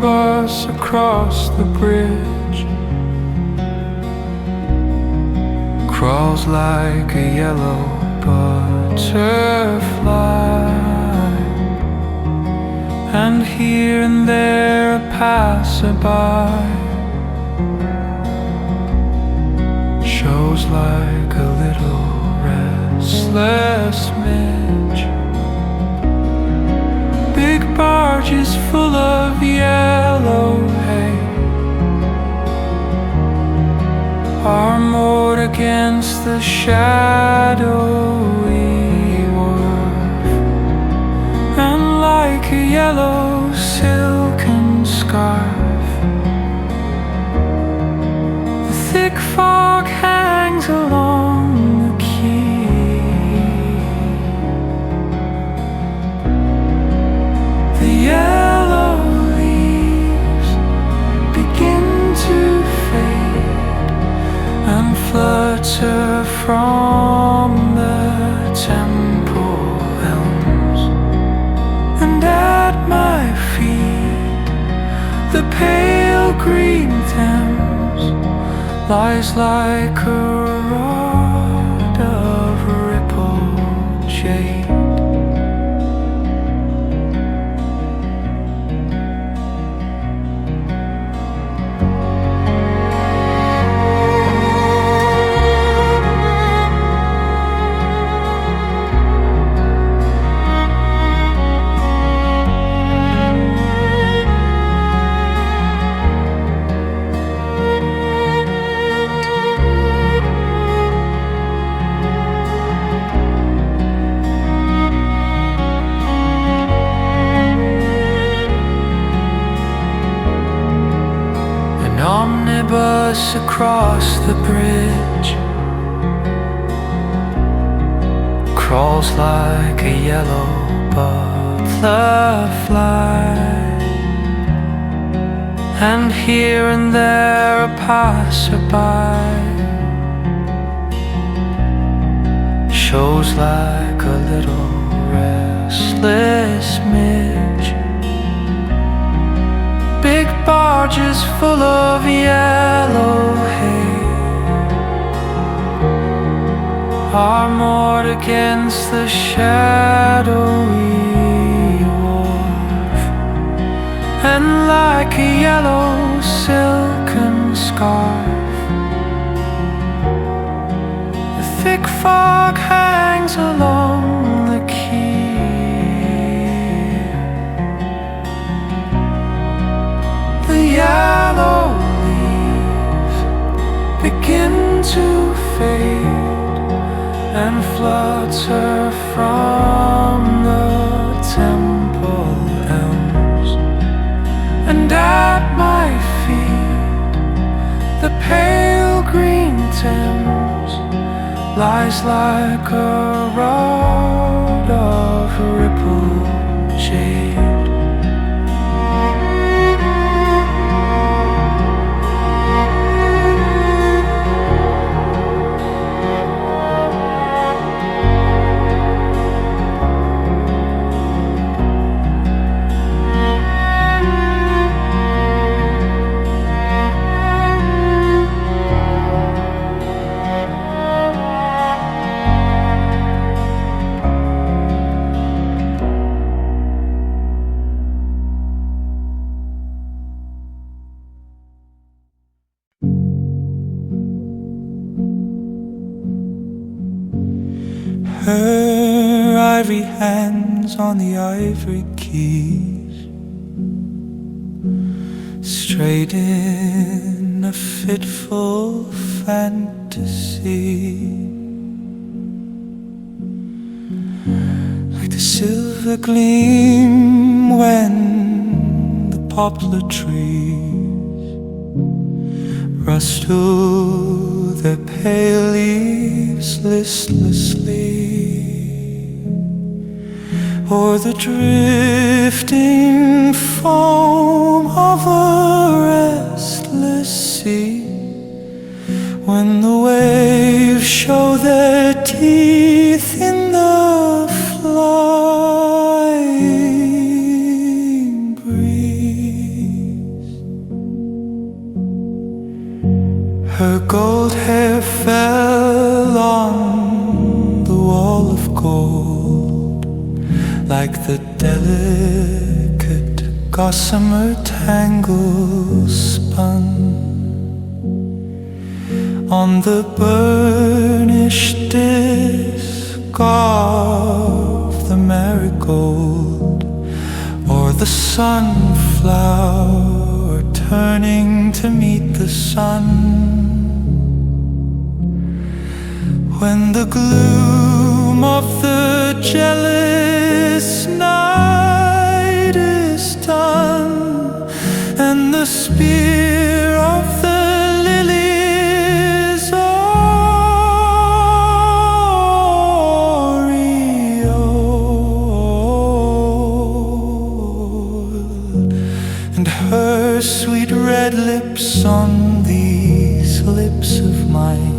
omnibus across the bridge crawls like a yellow butterfly, and here and there a passerby shows like a little restless midge. Big barges full of yellow hay are moored against the shadowy wharf, and like a yellow silken scarf, the thick fog hangs along the quay. The yellow leaves begin to fade and flutter from the temple elms, and at my feet the pale green Thames lies like a rod of rippled jade. Omnibus across the bridge crawls like a yellow butterfly, and here and there a passerby shows like a little restless midge. Big barges full of yellow hay are moored against the shadowy wharf, and like a yellow silken scarf, the thick fog hangs along the quay. The yellow leaves begin to fade and flutter from the temple elms, and at my feet the pale green Thames lies like a rod of rippled jade. Her ivory hands on the ivory keys, straight in a fitful fantasy, like the silver gleam when the poplar trees rustle their pale leaves listlessly, or the drifting foam of a restless sea, when the waves show their teeth in the flying breeze. like the delicate gossamer tangles spun on the burnished disk of the marigold, or the sunflower turning to meet the sun. When the gloom of the jealous night is done, and the spear of the lilies aureoled, and her sweet red lips on these lips of mine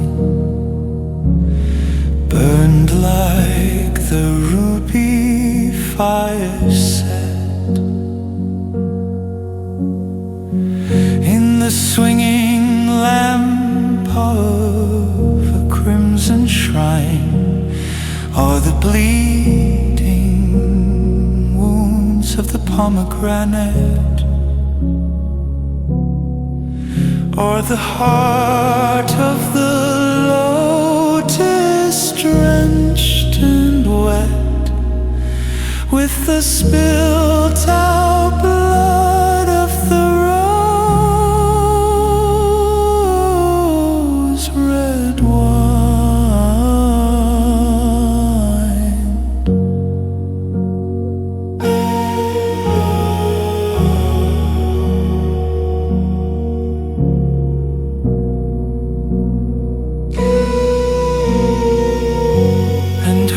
burned like the ruby fire set in the swinging lamp of a crimson shrine, or the bleeding wounds of the pomegranate, or the heart of the lotus drenched and wet with the spilt out blood of the rose red wine.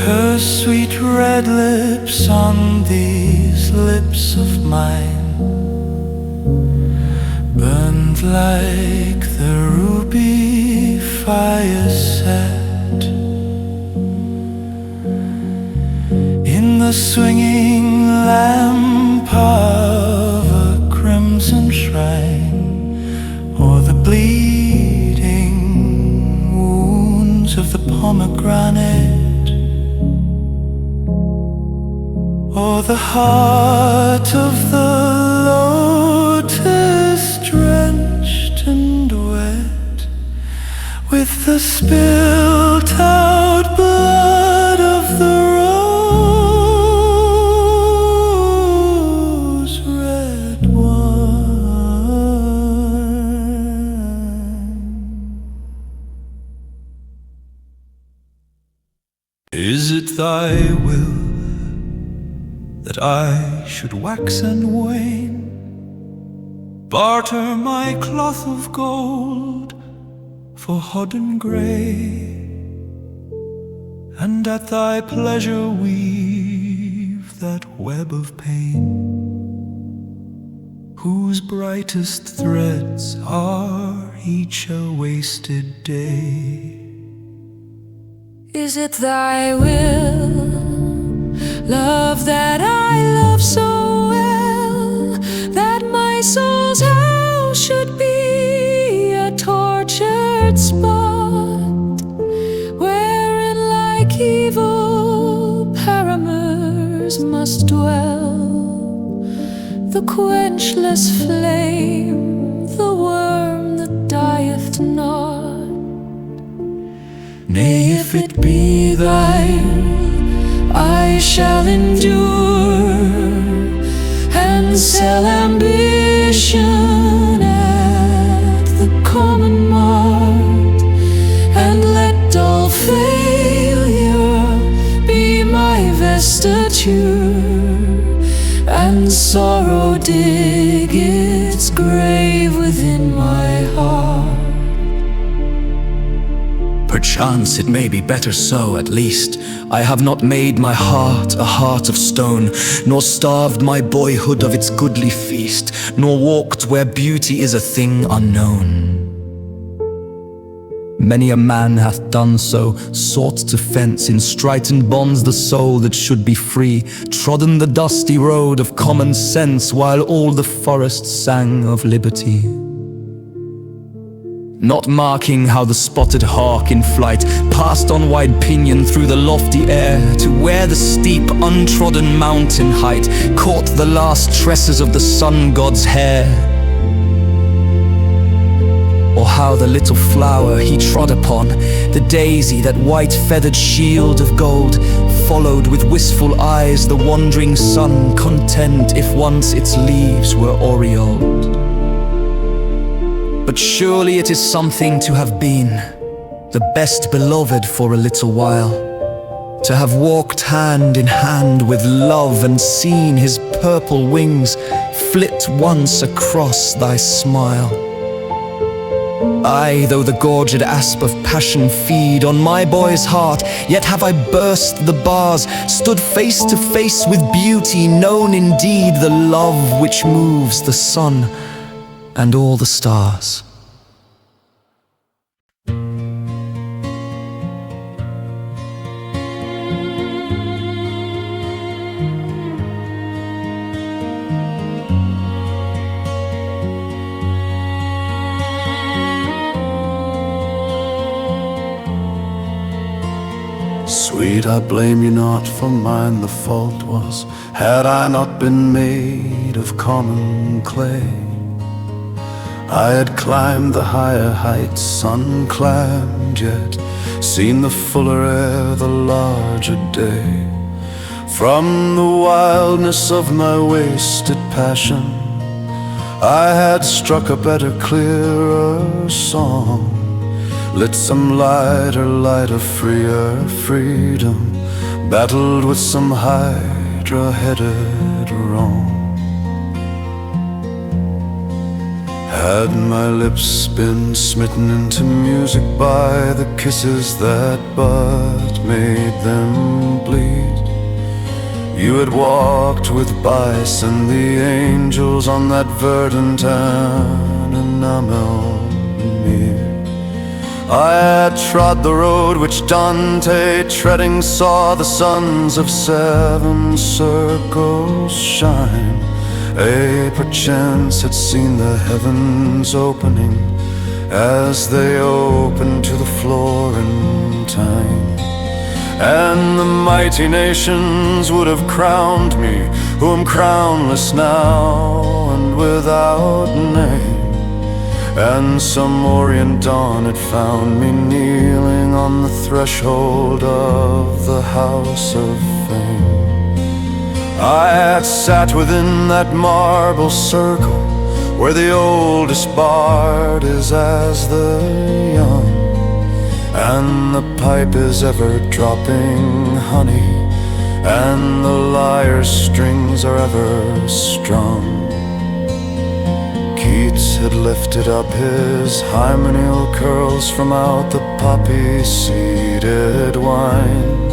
Her sweet red lips on these lips of mine burned like the ruby fire set in the swinging lamp of a crimson shrine, or the bleeding wounds of the pomegranate, or the heart of the lotus drenched and wet with the spilt out blood of the rose red wine. Is it thy will that I should wax and wane, barter my cloth of gold for hodden grey, and at thy pleasure weave that web of pain, whose brightest threads are each a wasted day? Is it thy will, love, that I love so well, that my soul's house should be a tortured spot, wherein like evil paramours must dwell, the quenchless flame, the worm that dieth not? Nay, if it be thine, I shall endure and sell ambition at the common mart, and let dull failure be my vestiture, and sorrow dig its grave within my heart. Perchance it may be better so. At least I have not made my heart a heart of stone, nor starved my boyhood of its goodly feast, nor walked where beauty is a thing unknown. Many a man hath done so, sought to fence in straitened bonds the soul that should be free, trodden the dusty road of common sense, while all the forest sang of liberty. not marking how the spotted hawk in flight passed on wide pinion through the lofty air to where the steep, untrodden mountain height caught the last tresses of the sun god's hair. Or how the little flower he trod upon, the daisy, that white feathered shield of gold, followed with wistful eyes the wandering sun, content if once its leaves were aureoled. But surely it is something to have been the best beloved for a little while, to have walked hand in hand with love and seen his purple wings flit once across thy smile. Aye, though the gorged asp of passion feed on my boy's heart, yet have I burst the bars, stood face to face with beauty, known indeed the love which moves the sun and all the stars. Sweet, I blame you not, for mine the fault was, had I not been made of common clay. I had climbed the higher heights unclimbed yet, seen the fuller air, the larger day. From the wildness of my wasted passion, I had struck a better, clearer song, lit some lighter, freer freedom, battled with some hydra-headed wrong. Had my lips been smitten into music by the kisses that but made them bleed, you had walked with Bice and the angels on that verdant enamel mere. I had trod the road which Dante, treading, saw the suns of seven circles shine. Perchance had seen the heavens opening as they opened to the Florentine, and the mighty nations would have crowned me, who am crownless now and without name. And some Orient dawn had found me kneeling on the threshold of the house of fame. I had sat within that marble circle where the oldest bard is as the young, and the pipe is ever dropping honey, and the lyre's strings are ever strung. Keats had lifted up his hymeneal curls from out the poppy-seeded wine.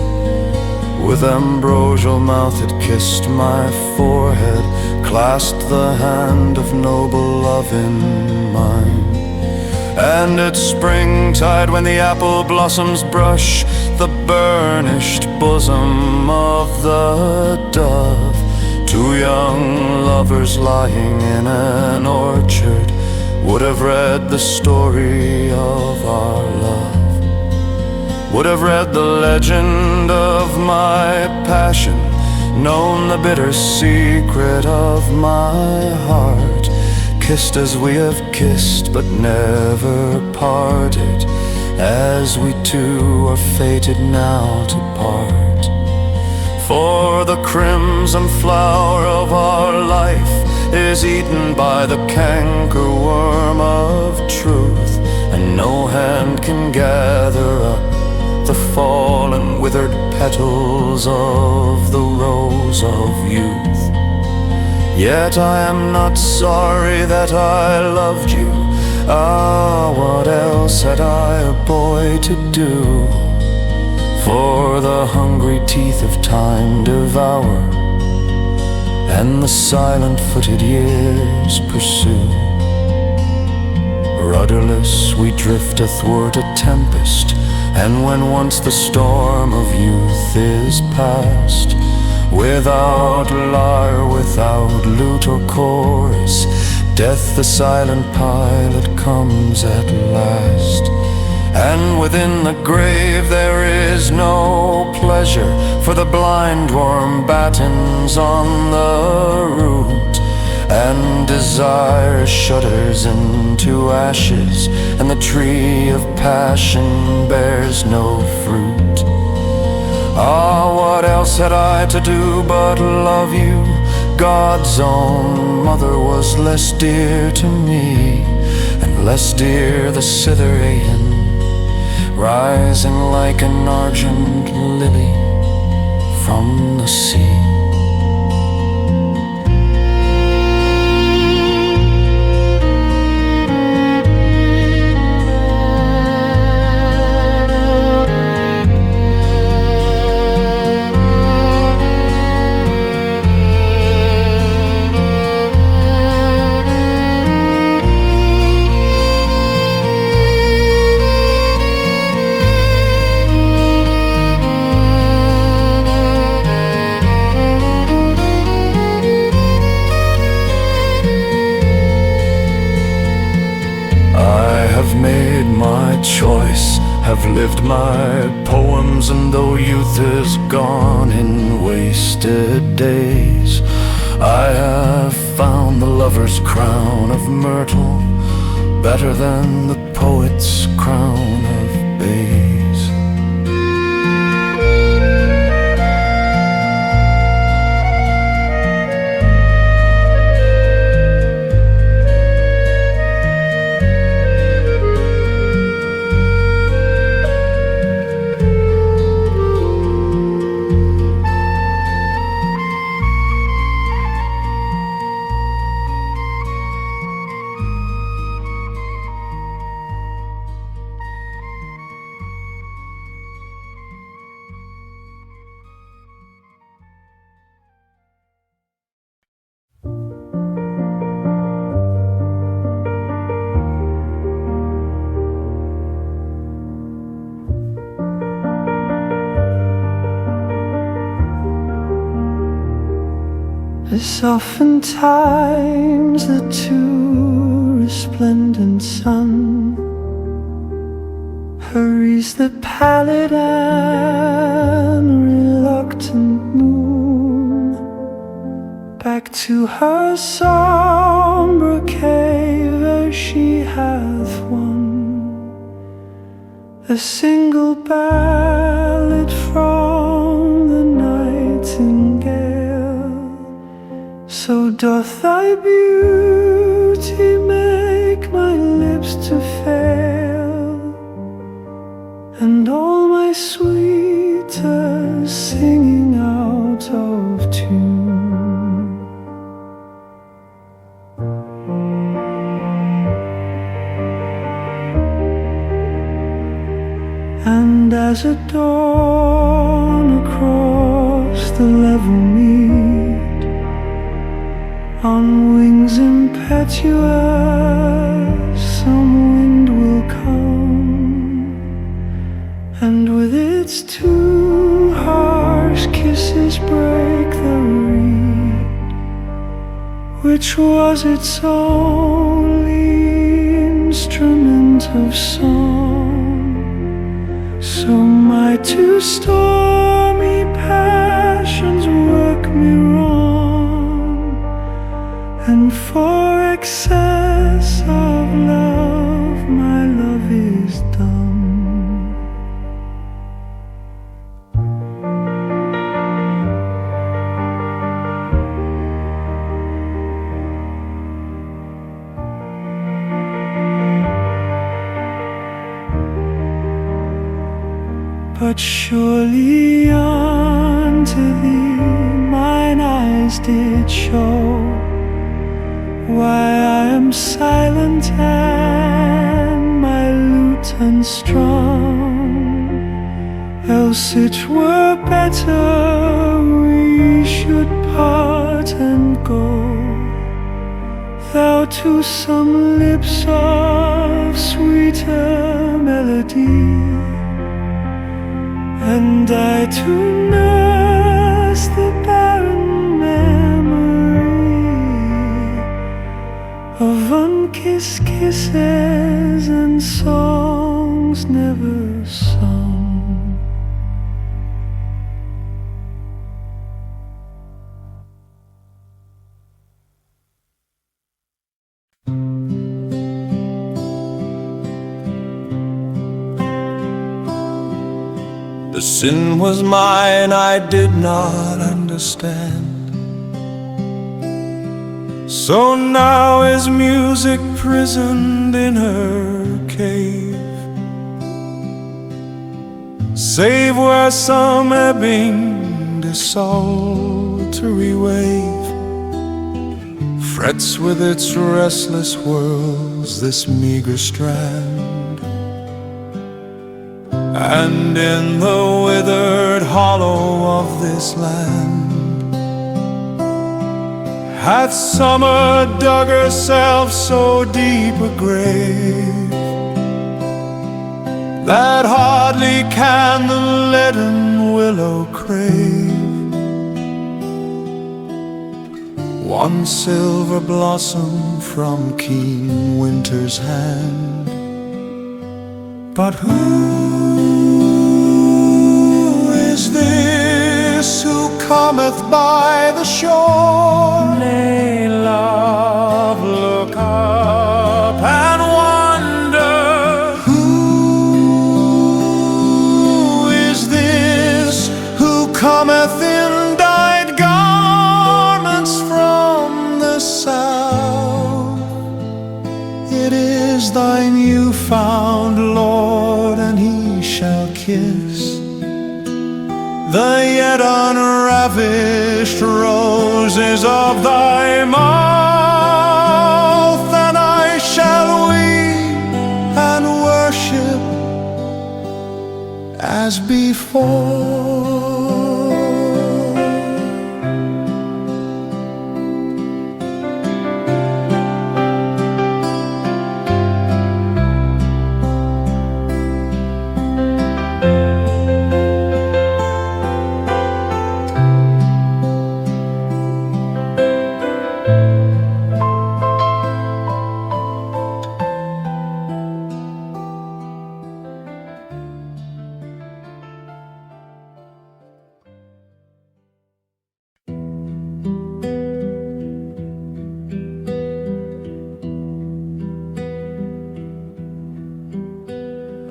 With ambrosial mouth it kissed my forehead, clasped the hand of noble love in mine. And at springtide, when the apple blossoms brush the burnished bosom of the dove, two young lovers lying in an orchard would have read the story of our love, would have read the legend of my passion, known the bitter secret of my heart, kissed as we have kissed but never parted, as we two are fated now to part. For the crimson flower of our life is eaten by the cankerworm of truth, and no hand can gather up the fallen withered petals of the rose of youth. Yet I am not sorry that I loved you. Ah, what else had I, a boy, to do? For the hungry teeth of time devour, and the silent-footed years pursue. Rudderless we drift athwart a tempest, and when once the storm of youth is past, without lyre, without lute or chorus, Death, the silent pilot, comes at last. And within the grave there is no pleasure, for the blind worm battens on the root, and desire shudders into ashes, and the tree of passion bears no fruit. Ah, what else had I to do but love you? God's own mother was less dear to me, and less dear the Cytherean, rising like an argent lily from the sea. Choice, have lived my poems, and though youth is gone in wasted days, I have found the lover's crown of myrtle better than the poet's crown of bays. As oftentimes the too resplendent sun hurries the pallid and reluctant moon back to her sombre cave, as she hath won a single ballad from the nightingale. So doth thy beauty make my lips to fail, and all my sweetest singing out of tune. And as at dawn across the level mead, on wings impetuous some wind will come, and with its too harsh kisses break the reed, which was its only instrument of song. So my two stormy passions work me wrong, and for excess of love my love is dumb. But surely unto thee mine eyes did show why I am silent and my lute unstrung. Else it were better we should part and go, thou to some lips of sweeter melody, and I to nurse the barren memory of these kisses and songs never sung. The sin was mine, I did not understand. So now is music prisoned in her cave, save where some ebbing desultory wave frets with its restless whirls this meager strand. And in the withered hollow of this land hath summer dug herself so deep a grave that hardly can the leaden willow crave one silver blossom from keen winter's hand. But who is this who cometh by the shore? Nay, love, look up and wonder. Who is this who cometh in dyed garments from the south? It is thy new-found Lord, and he shall kiss the yet unravished roses of thy mouth, and I shall weep and worship as before.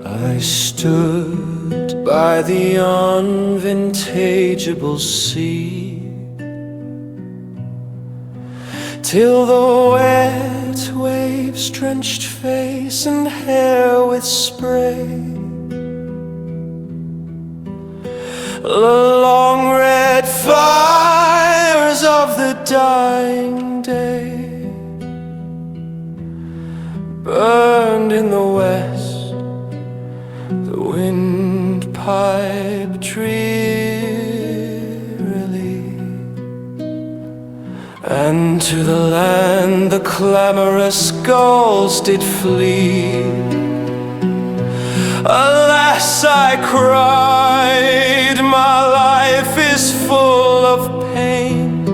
I stood by the unvintageable sea till the wet waves drenched face and hair with spray. The long red fires of the dying day burned in the west. The wind piped drearily, and to the land the clamorous gulls did flee. Alas, I cried, my life is full of pain,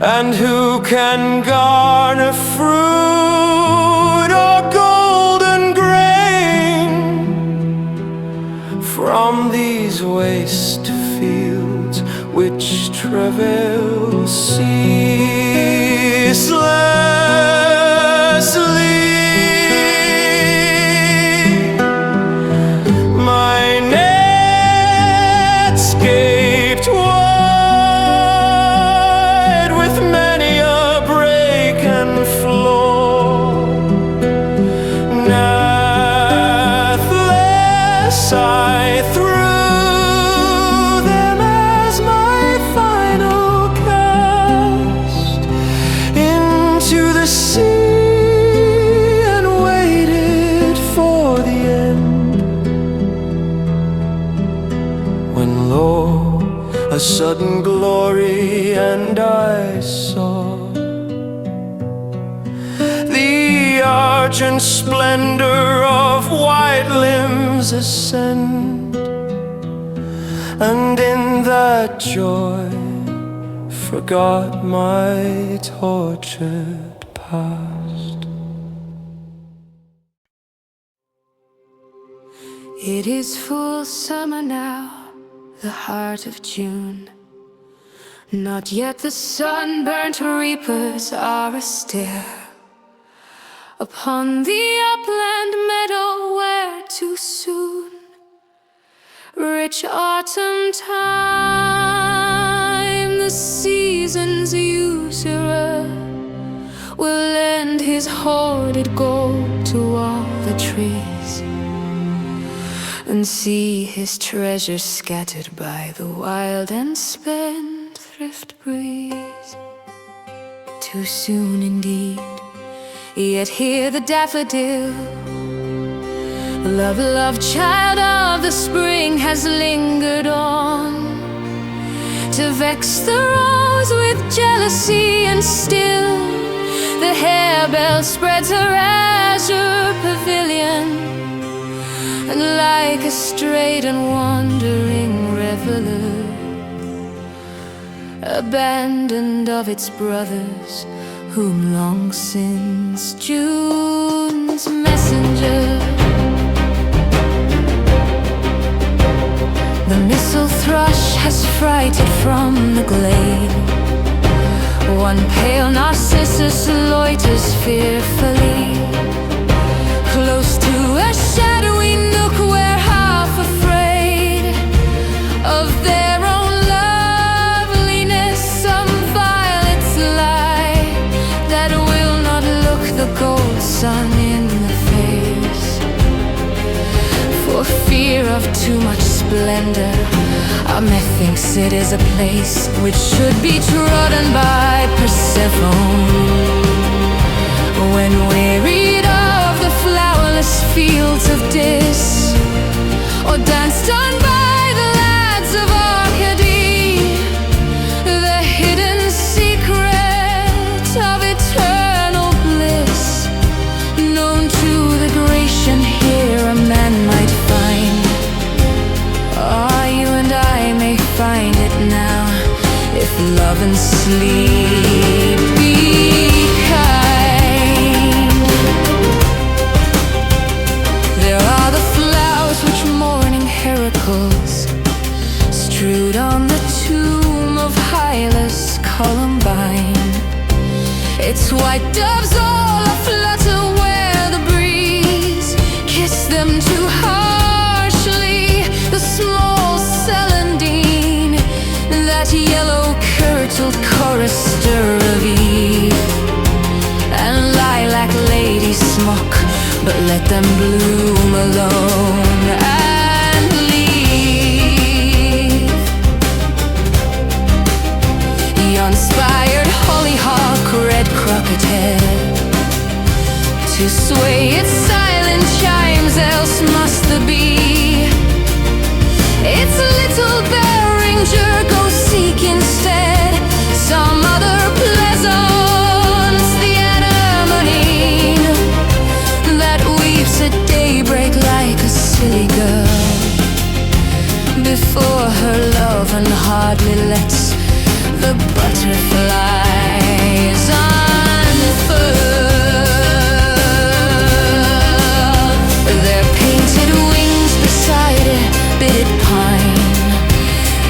and who can garner fruit or golden grain from these waste fields which travail ceaselessly? My netscaped wide with many a break and flaw, nathless I threw them as my final cast into the sea, and waited for the end, when lo, a sudden glory, and I saw the argent splendor of white limbs ascend, and in that joy forgot my tortured past. It is full summer now, the heart of June. Not yet the sunburnt reapers are astir upon the upland meadow where too soon rich autumn time, the season's usurer, will lend his hoarded gold to all the trees, and see his treasures scattered by the wild and spendthrift breeze. Too soon indeed, yet hear the daffodil, love, love, child of the spring, has lingered on to vex the rose with jealousy, and still the harebell spreads her azure pavilion, and like a strayed and wandering reveler, abandoned of its brothers, whom long since June's messenger, the missel thrush has frighted from the glade. One pale narcissus loiters fearfully close to a shadowy nook, where half afraid of their own loveliness, some violets lie that will not look the gold sun in the face. For fear of too much splendor, our methinks it is a place which should be trodden by Persephone. When wearied of the flowerless fields of Dis, or danced on by the lads of Arcady, the hidden secret of eternal bliss, known to the Grecian, here a man might find. Ah, you and I may find it now, if love and sleep be kind. There are the flowers which mourning Heracles strewed on the tomb of Hylas Columbine. Its white doves all aflutter where the breeze kissed them too harshly. The small celandine, that yellow-kirtled chorister of Eve, and lilac lady smock, but let them bloom alone and leave. Yon spired hollyhock, red crooked head, to sway its silent chimes, else must the bee its little Beringer go seek instead some other pleasance, the anemone that weeps at daybreak like a silly girl, before her love and hardly lets the butterflies unfurl their painted wings beside a bidded pine.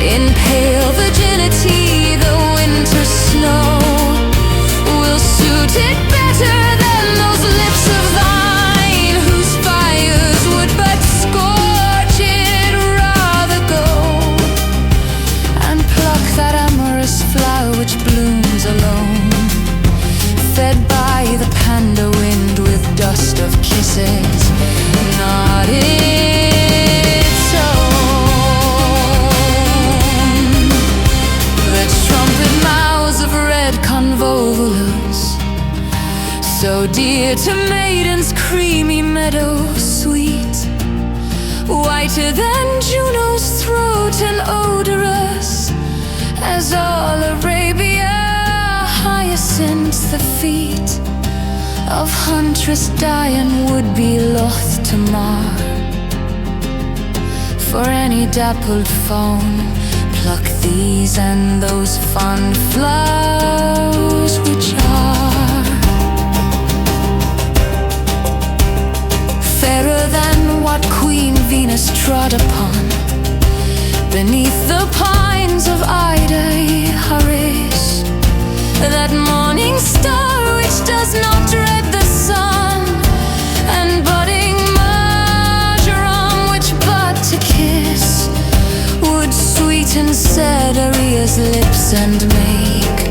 In pale virginity, the winter snow will suit it better than those lips of thine, whose fires would but scorch it. Rather go and pluck that amorous flower which blooms alone, fed by the panda wind with dust of kisses, not its own. The trumpet mouths of red convolvulus, so dear to maidens, creamy meadow sweet, whiter than Juno's throat and odorous as all Arabia, hyacinths the feet of huntress Dian would be loth to mar. For any dappled fawn, pluck these and those fond flowers which are fairer than what that Queen Venus trod upon, beneath the pines of Ida Haris, that morning star which does not dread the sun, and budding marjoram which but to kiss would sweeten Cedaria's lips and make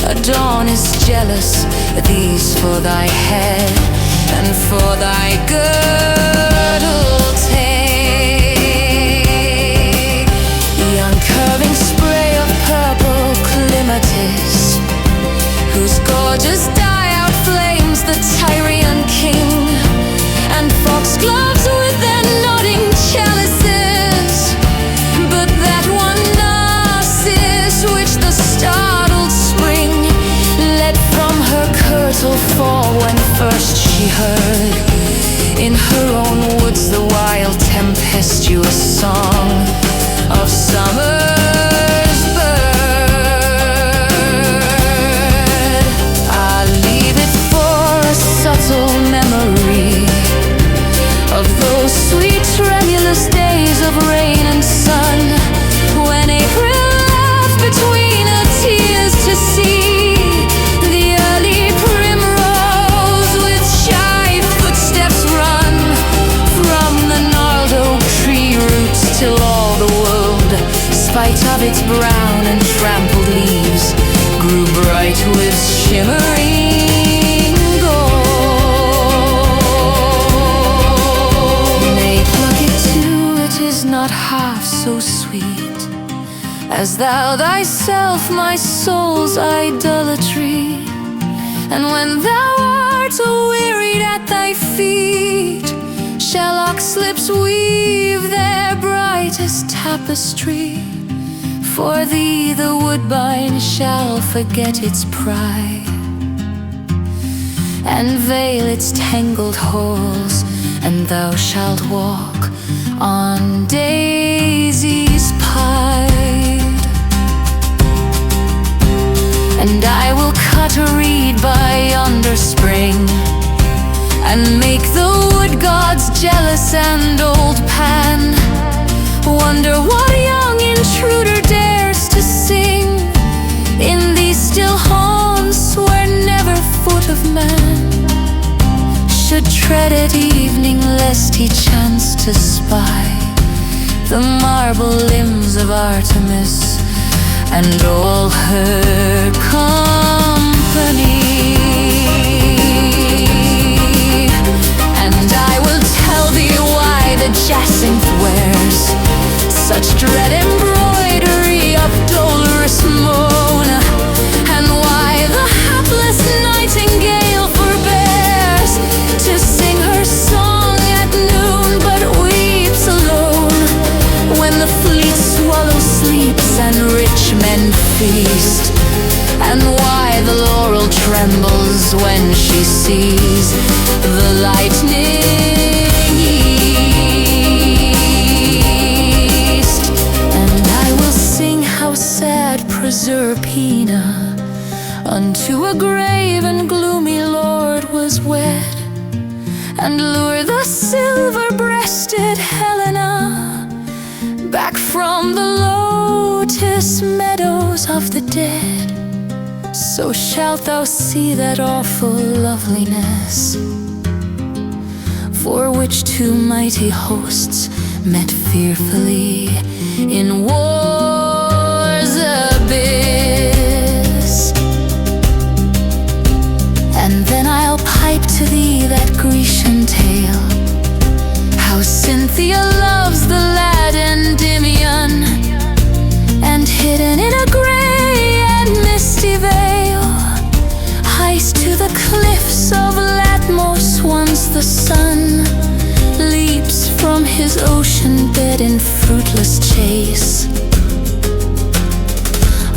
a dawn is jealous, these for thy head and for thy girdle take. The uncurving spray of purple clematis, whose gorgeous dye outflames the Tyrian king, and foxgloves with their nodding chalices, but that one narcissus which the startled spring let from her kirtle fall when first she heard in her own woods the wild tempestuous song of summer's bird. I'll leave it for a subtle memory of those sweet tremulous days of rain and sun, when April laughed between her tears to see the early primrose with shy footsteps run from the gnarled oak tree roots till all the world, spite of its brown and trampled leaves, grew bright with shimmering gold. Nay, pluck it too, it is not half so sweet as thou thyself, my soul's idolatry. And when thou art wearied at thy feet, shall oxlips weave their brightest tapestry. For thee the woodbine shall forget its pride, and veil its tangled halls, and thou shalt walk on daisies pied. And I will cut a reed by yonder spring, and make the wood gods jealous, and old Pan wonder what young intruder dares to sing in these still haunts where never foot of man should tread at evening, lest he chance to spy the marble limbs of Artemis and all her company. And I will tell thee why the jacinth wears such dread embroidery of dolorous moan, and why the hapless nightingale forbears to sing her song at noon, but weeps alone when the fleet swallow sleeps and rich men feast, and why the laurel trembles when she sees the lightning east. And I will sing how sad Proserpina unto a grave and gloomy lord was wed, and lure the silver-breasted Helena back from the lotus meadows of the dead. So shalt thou see that awful loveliness, for which two mighty hosts met fearfully in war's abyss. And then I'll pipe to thee that Grecian tale, how Cynthia loves the lad Endymion, and hidden in a grey and misty veil, hies to the cliffs of Latmos once the sun leaps from his ocean bed in fruitless chase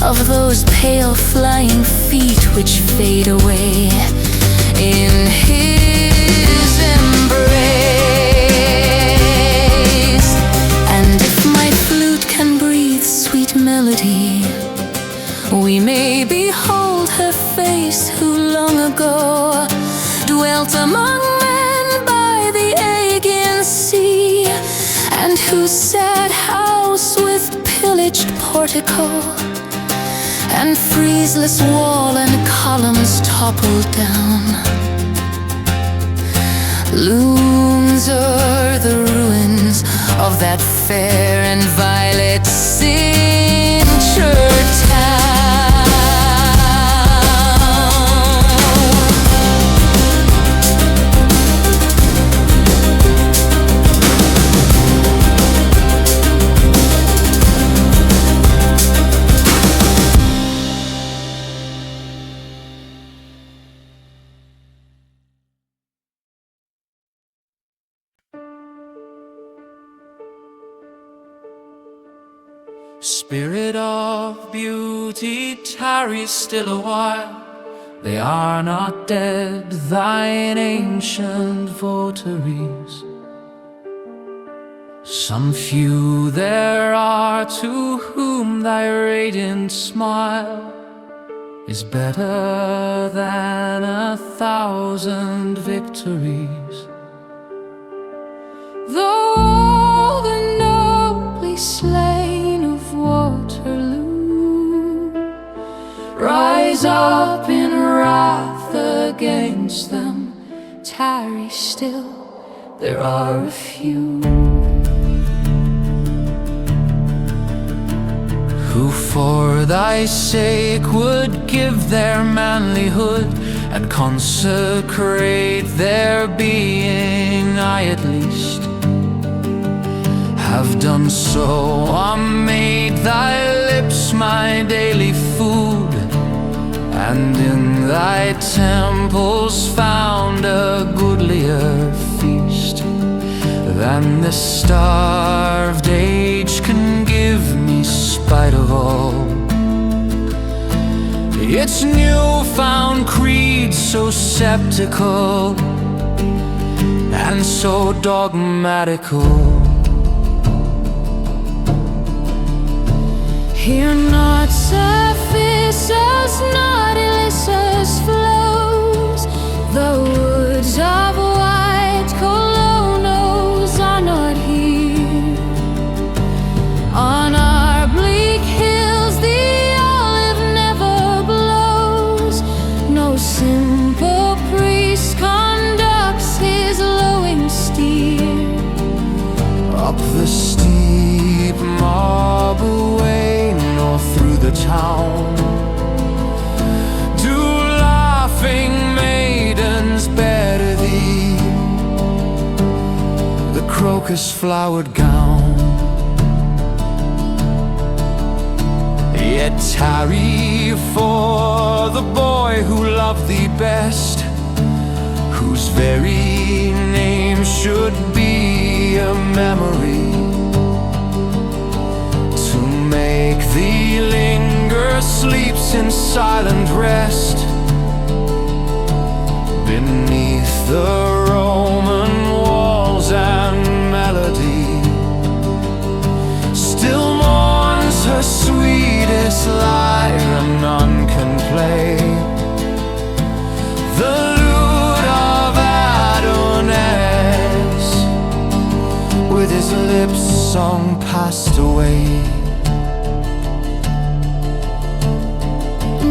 of those pale flying feet which fade away in his embrace. And if my flute can breathe sweet melody, we may behold her face who long ago dwelt among men by the Aegean Sea. whose sad house with pillaged portico and friezeless wall and columns toppled down looms o'er the ruins of that fair and violet cincture town. Spirit of beauty, tarry still a while. They are not dead, thine ancient votaries. Some few there are to whom thy radiant smile is better than 1,000 victories. Though all the nobly slain of Waterloo rise up in wrath against them, tarry still, there are a few who for thy sake would give their manlyhood and consecrate their being. I at least have done so. I made thy lips my daily food, and in thy temples found a goodlier feast than the starved age can give me, spite of all its newfound creed, so sceptical and so dogmatical. Hear not Cephissus, not Ilyssus flows. The woods of white Colonos are not here. On our bleak hills the olive never blows. No simple priest conducts his lowing steer up the steep marble way, nor through the town do laughing maidens better thee the crocus flowered gown. Yet tarry for the boy who loved thee best, whose very name should be a memory, to make thee linger, sleeps in silent rest beneath the Roman walls, and melody still mourns her sweetest lyre, and none can play the lute of Adonis with his lips song passed away.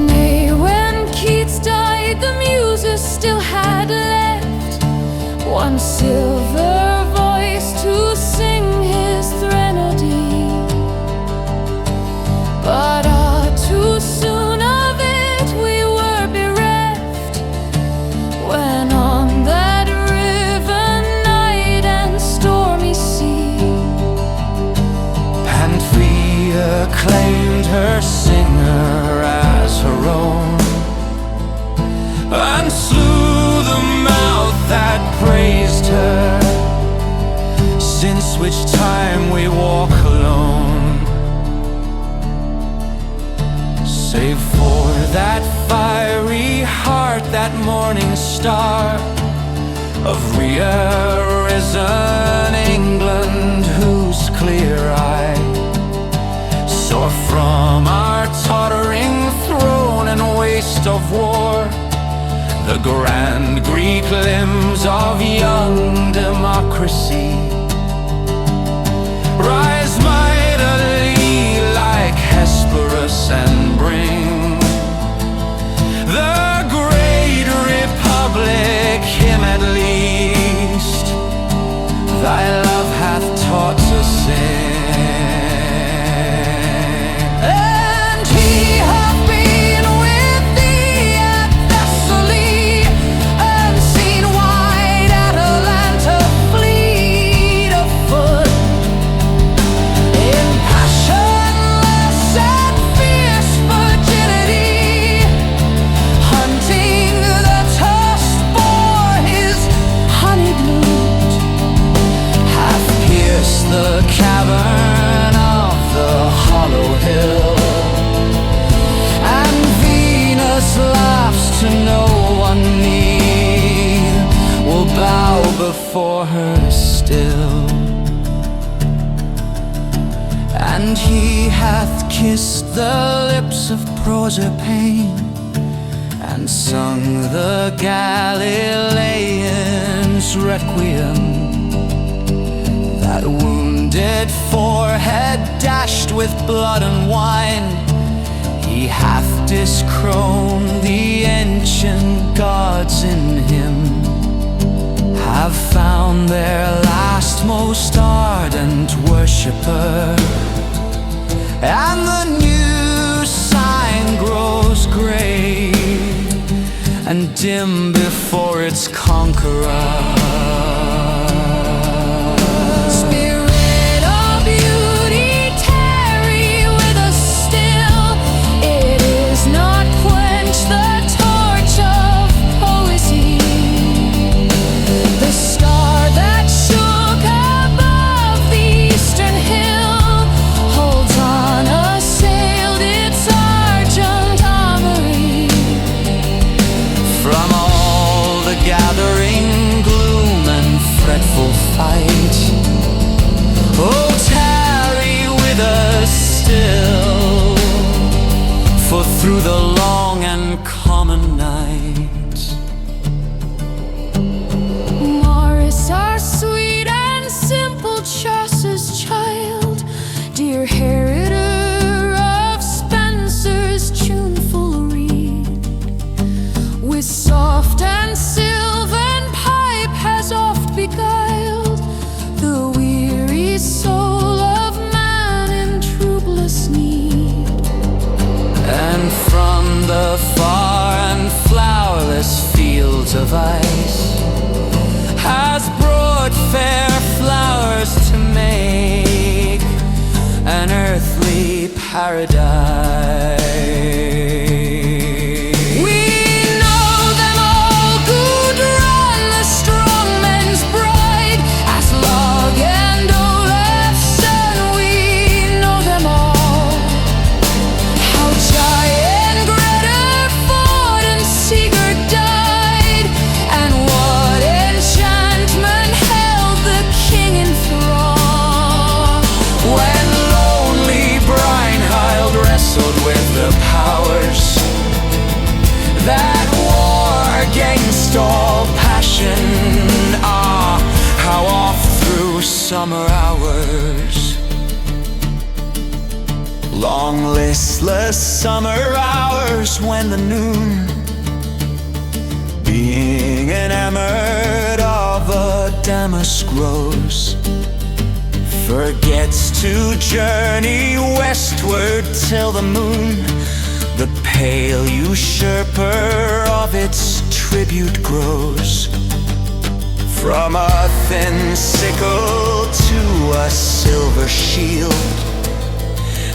Nay, when Keats died, the muses still had left one silver voice to sing his threnody. But too soon of it we were bereft, when on that river night and stormy sea Panthea claimed her singer as her own, and slew the mouth that praised her, since which time we walk alone. Save for that fiery heart, that morning star of rearisen England, whose clear eye saw from our tottering throne and waste of war the grand Greek limbs of young democracy, And he hath kissed the lips of Proserpine, and sung the Galilean's requiem. That wounded forehead dashed with blood and wine, he hath discroned the ancient gods in him, have found their last most ardent worshipper. And the new sign grows gray and dim before its conqueror. Spirit of beauty, tarry with us still. It is not quench the torch of poesy. The star that shook above the eastern hill holds unassailed its argent armory. From all the gathering gloom and fretful fight, oh, tarry with us still, for through the long and common night, Morris, our sweet and simple Chaucer's child, dear heritor of Spenser's tuneful reed, with soft and sylvan pipe has oft beguiled the weary soul of man in troublous need. And from the far and flowerless fields of ice has brought fair flowers to make an earthly paradise. We know them all, Gudrun, the strong men's bride, as Log and Olaf's son, we know them all. How giant Greta fought and Sigurd died, and what enchantment held the king in thrall, when lonely Brynhild wrestled with the powers that war against all passion. Ah, how oft through summer hours, long listless summer hours, when the noon, being enamored of a damask rose, forgets to journey westward till the moon, the pale usurper of its tribute grows. From a thin sickle to a silver shield,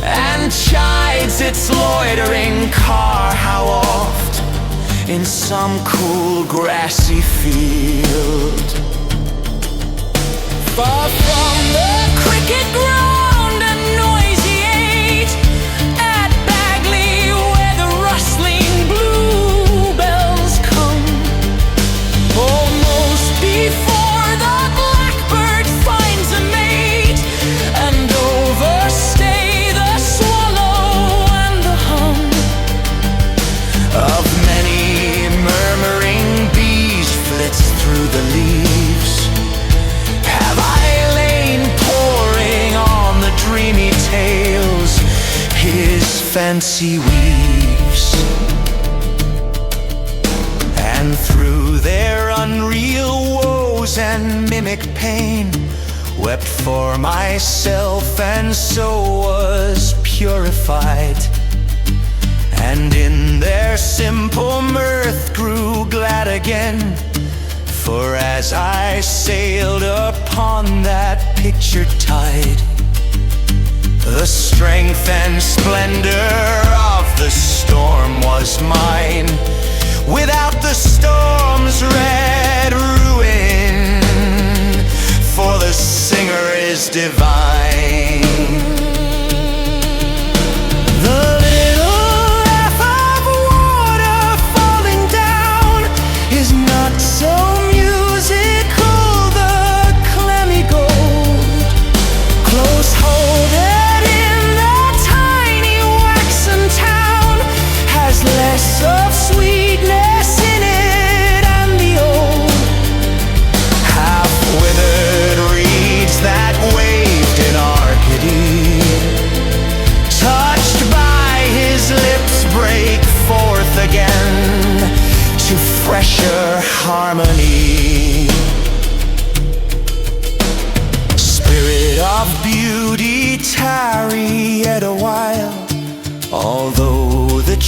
and chides its loitering car, how oft in some cool grassy field, far from the cricket ground and noisy age, at Bagley where the rustling bluebells come, almost before the blackbird finds a mate, and overstay the swallow and the hum of many murmuring bees flits through the leaves. Have I lain poring on the dreamy tales his fancy weaves, and through their unreal woes and mimic pain wept for myself, and so was purified, and in their simple mirth grew glad again. For as I sailed upon that pictured tide, the strength and splendor of the storm was mine. Without the storm's red ruin, for the singer is divine. The little laugh of water falling down is not so musical. The clammy gold, close holded in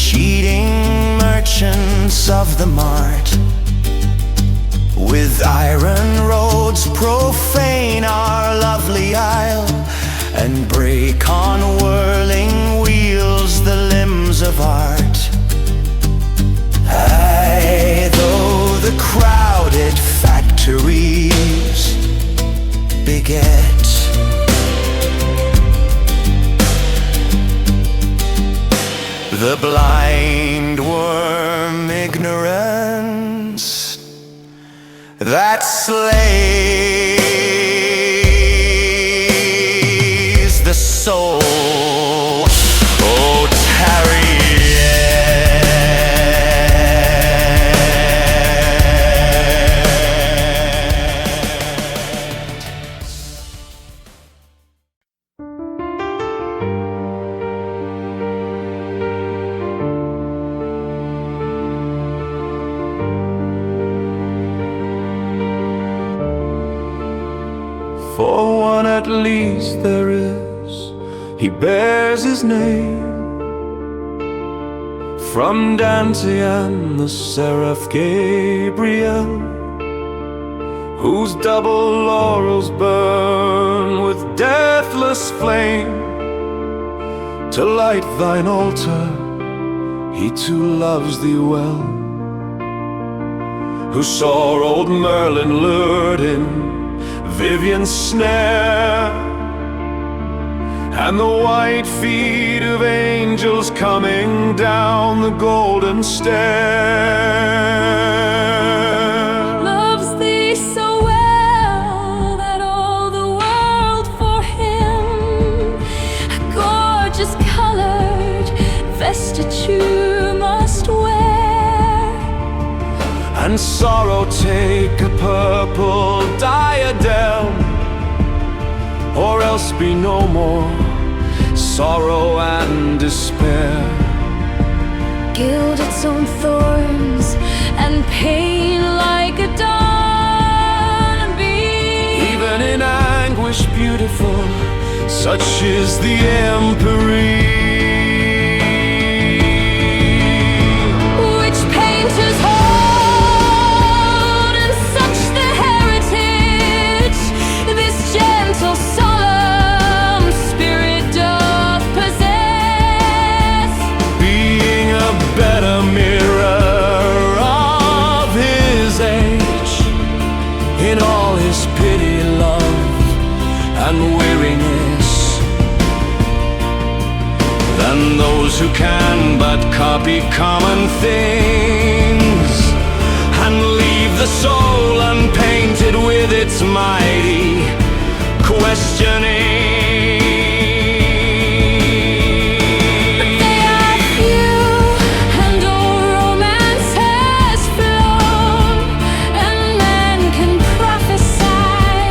cheating merchants of the mart. With iron roads profane our lovely isle, and break on whirling wheels the limbs of art. Aye, though the crowded factories beget the blind worm ignorance that slays the soul. Oh, tarry For one at least there is, he bears his name, from Dante and the seraph Gabriel, whose double laurels burn with deathless flame. To light thine altar, he too loves thee well, who saw old Merlin lured in Vivian's snare, and the white feet of angels coming down the golden stair. Loves thee so well that all the world for him a gorgeous colored vesture must wear, and sorrow take a purple diadem, or else be no more sorrow and despair. gild its own thorns and pain like a dawn beam. Even in anguish beautiful, such is the empery. Which painters hold, and such the heritage this gentle solemn spirit doth possess. Being a better mirror of his age, in all his pity, love, and weariness, than those who can but copy common things, and leave the soul unpainted with its mighty questioning. But they are few, and all romance has flown, and man can prophesy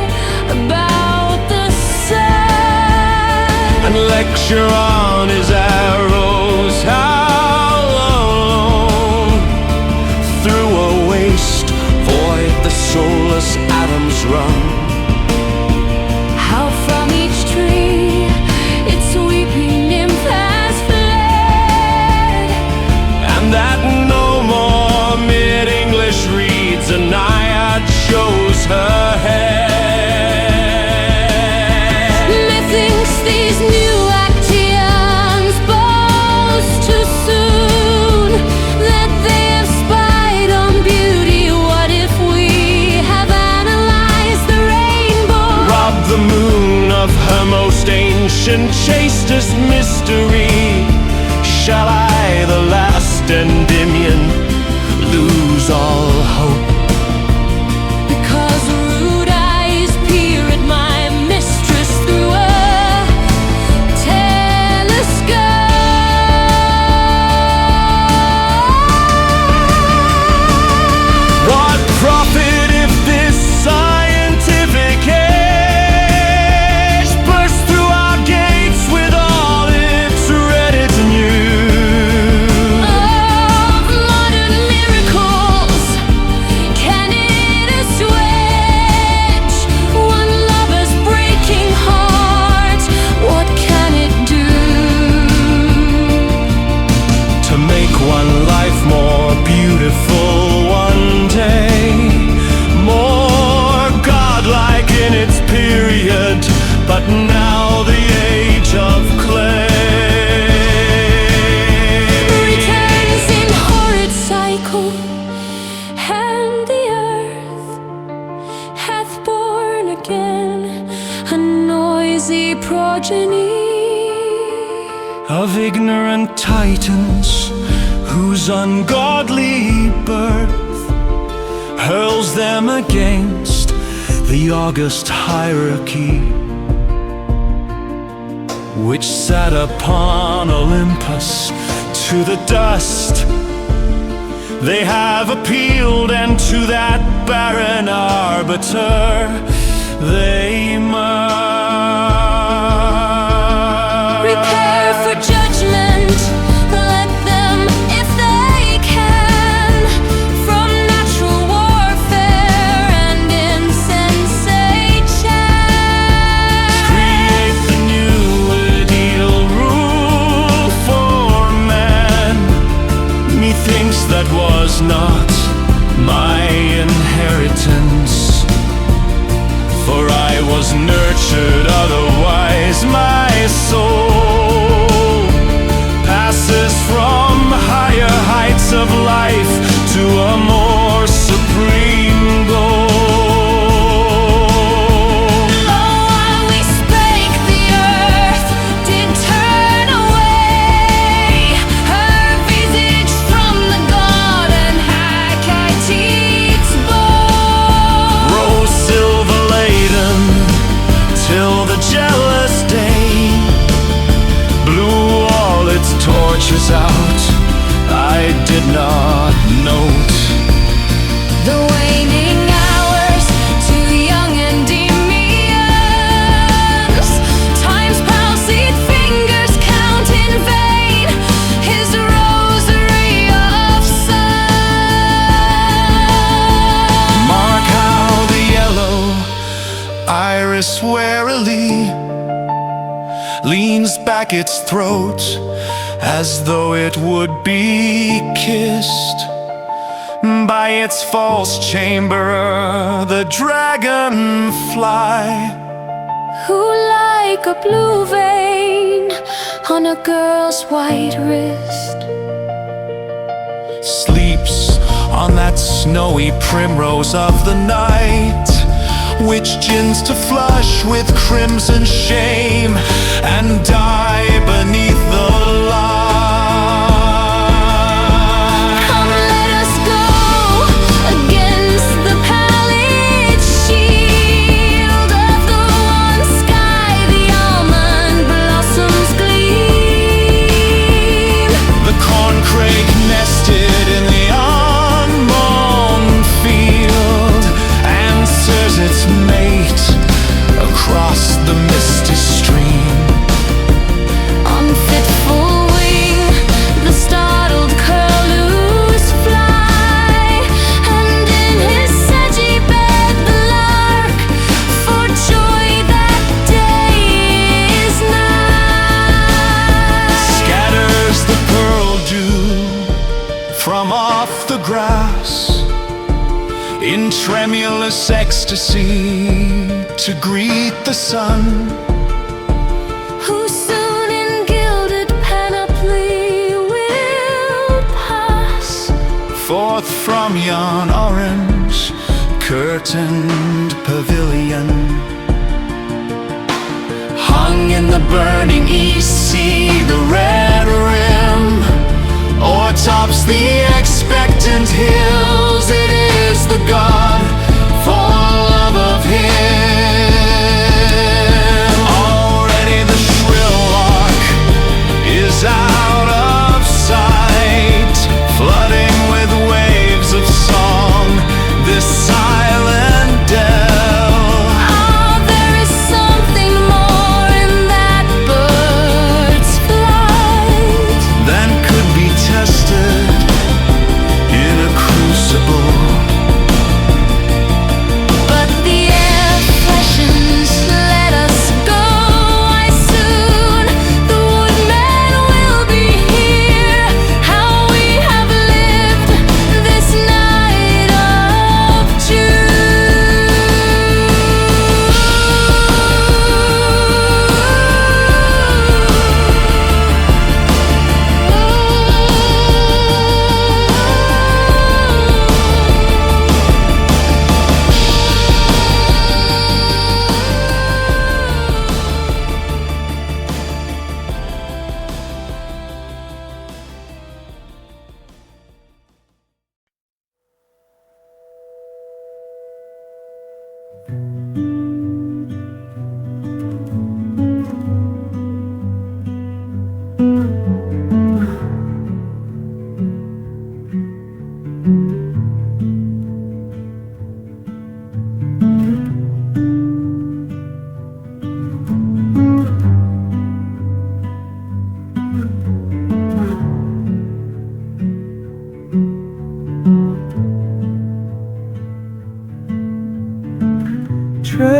about the sun, And lecture on his arrows how alone through a waste void the soulless atoms run. how from each tree its weeping nymph has fled, And that no more mid-English reads, a naiad shows her head. methinks these new Acteons boast too soon that they have spied on beauty. What if we have analyzed the rainbow? Rob the moon of her most ancient, chastest mystery. Shall I, the last Endymion, lose all hope? Because rude eyes peer at my mistress through a telescope. What profit if this scientific age bursts through our gates with all its retinue? Of modern miracles, destiny of ignorant titans whose ungodly birth hurls them against the august hierarchy which sat upon Olympus to the dust. They have appealed, and to that barren arbiter they must prepare for judgment. Let them, if they can, from natural warfare and insensate chance, create the new ideal rule for man. Methinks that was not my inheritance, for I was nurtured otherwise. My soul passes from higher heights of life to a more supreme goal. oh, while we spake, the earth did turn away her visage from the god, and Hecata's bow Rose silver laden till the jealous day blew all its torches out. I did not note the waning hours, too young Endymions. Time's palsied fingers count in vain his rosary of sun. Mark how the yellow iris warily leans back its throat as though it would be kissed by its false chamberer, the dragonfly, Who, like a blue vein on a girl's white wrist, sleeps on that snowy primrose of the night, which gins to flush with crimson shame and die beneath the light. come let us go against the pallid shield of the one sky the almond blossoms gleam. The corncrake nested in the unmown field answers its mate across the misty stream. On fitful wing, the startled curlews fly, and in his sedgy bed the lark, for joy that day is nigh, Scatters the pearl dew from off the grass in tremulous ecstasy to greet the sun. who soon in gilded panoply will pass Forth from yon orange curtained pavilion, hung in the burning east, see the red rim o'ertops the expectant hills. It is the god for love of him. Already the shrill lark is out of sight, flooding with waves of song this silent dell. Ah, there is something more in that bird's flight Than could be tested in a crucible.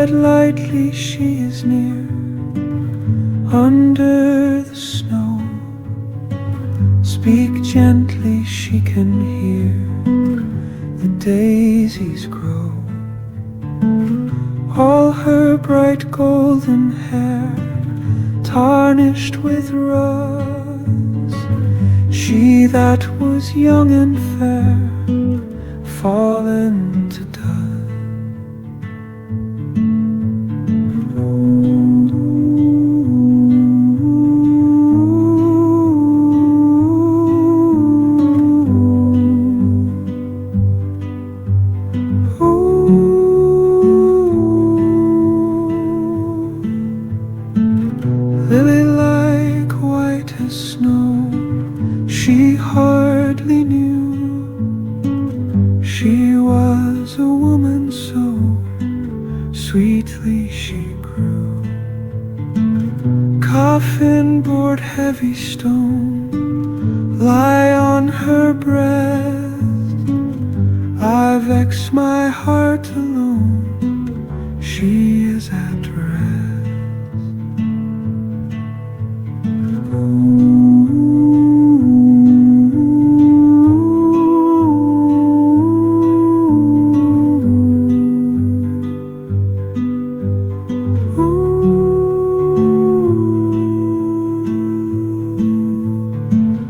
tread lightly, she is near. Under the snow, speak gently, she can hear the daisies grow. All her bright golden hair tarnished with rust, she that was young and fair, fallen to dust. Lily like white as snow, she hardly knew she was a woman, so sweetly she grew. Coffin board, heavy stone, lie on her breast. I vex my heart alone, she is at rest.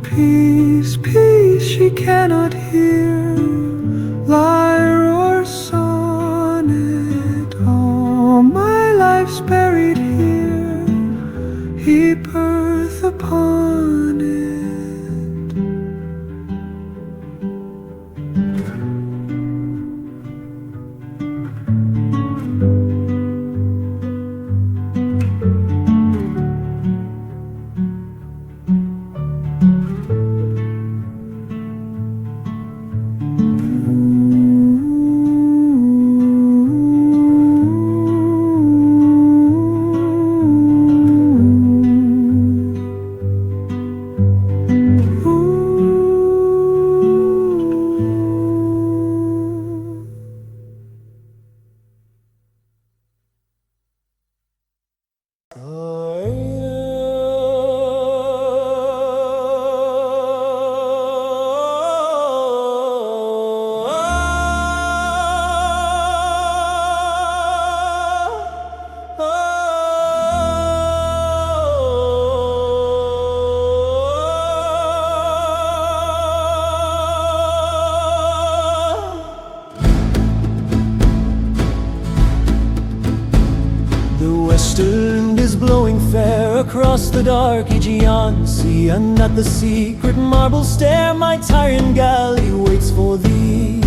Peace, peace, she cannot hear lyre or sonnet. All my life's buried here, heap earth upon it. Western is blowing fair across the dark Aegean Sea, and at the secret marble stair my Tyrian galley waits for thee.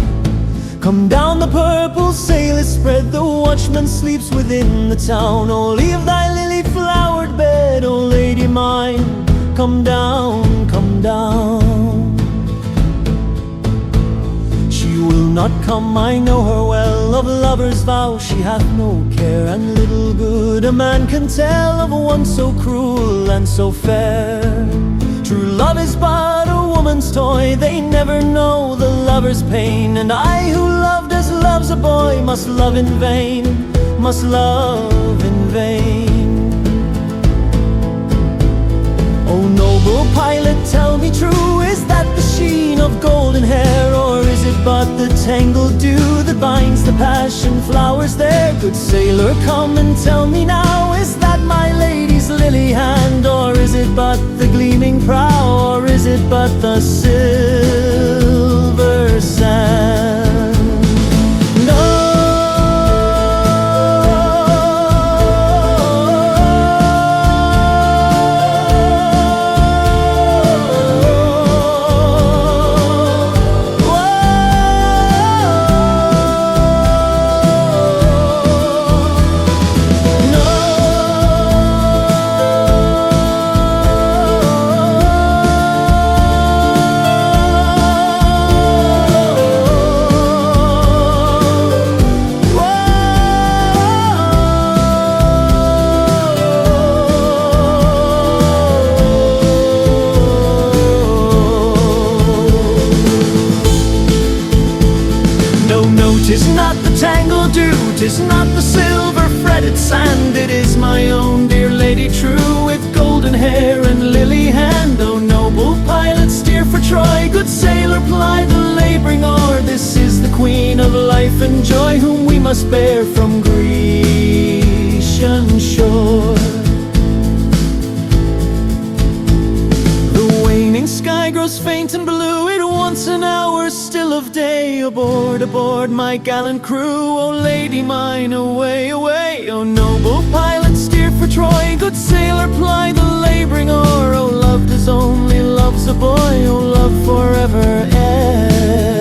Come down, the purple sail is spread, the watchman sleeps within the town. Oh, leave thy lily-flowered bed, oh lady mine, come down, come down. She will not come, I know her well, of lover's vow she hath no care, and little good a man can tell of one so cruel and so fair. True love is but a woman's toy, they never know the lover's pain, and I who loved as loves a boy must love in vain, must love in vain. Oh noble pilot, tell me true, is that the sheen of golden hair, or is it but the tangled dew that binds the passion flowers there? Good sailor, come and tell me now, is that my lady's lily hand, or is it but the gleaming prow, or is it but the silver sand? No. Tis not the tangled dew, tis not the silver good sailor, ply the labouring oar. This is the Queen of life and joy, whom we must bear from Grecian shore. The waning sky grows faint and blue, it wants an hour still of day. Aboard, aboard, my gallant crew, O lady mine, away, away. O noble pilot, steer for Troy, good sailor, ply the labouring oar. O loved as only loves a boy, O love forever, evermore.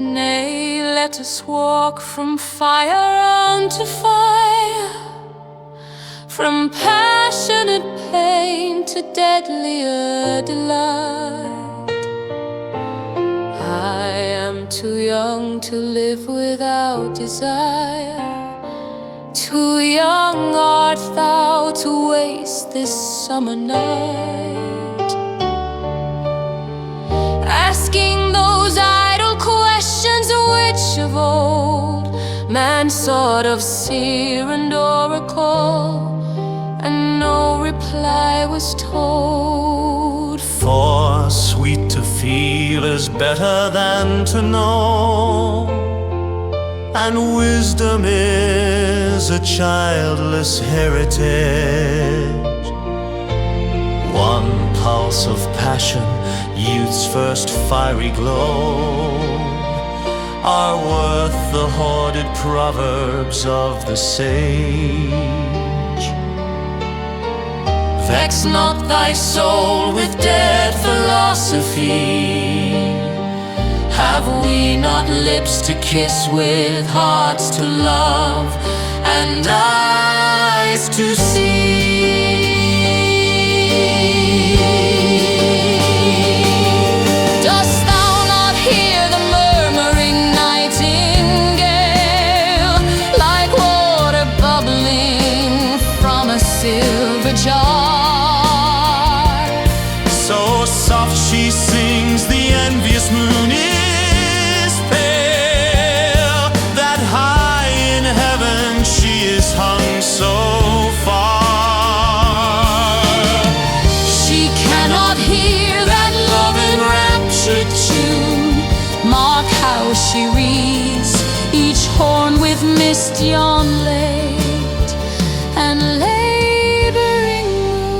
Nay, let us walk from fire unto fire, from passionate pain to deadlier delight. I am too young to live without desire, too young art thou to waste this summer night, asking those idle questions which of old man sought of seer and oracle, and no reply was told. For sweet to feel is better than to know, and wisdom is a childless heritage. One pulse of passion, youth's first fiery glow, are worth the hoarded proverbs of the sage. Vex not thy soul with dead philosophy. Have we not lips to kiss, with hearts to love, and eyes to see? Dost thou not hear the murmuring nightingale, like water bubbling from a silver jar? So soft she sings, the envious moon is pale, that high in heaven she is hung so far. She cannot hear that love enraptured tune. Mark how she reads each horn with mist yon late and labouring moon.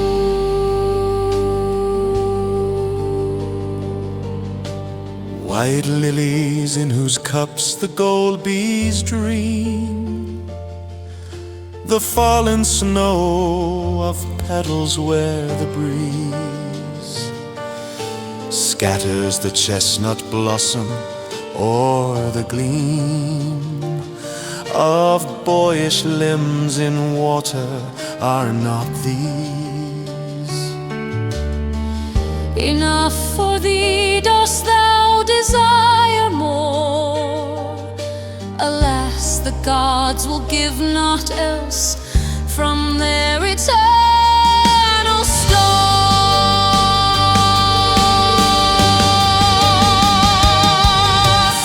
White lilies in whose cups the gold bees dream, the fallen snow of petals where the breeze scatters the chestnut blossom, or the gleam of boyish limbs in water. Are not these enough for thee? Dost thou desire more? Alas, the gods will give naught else from their eternal store.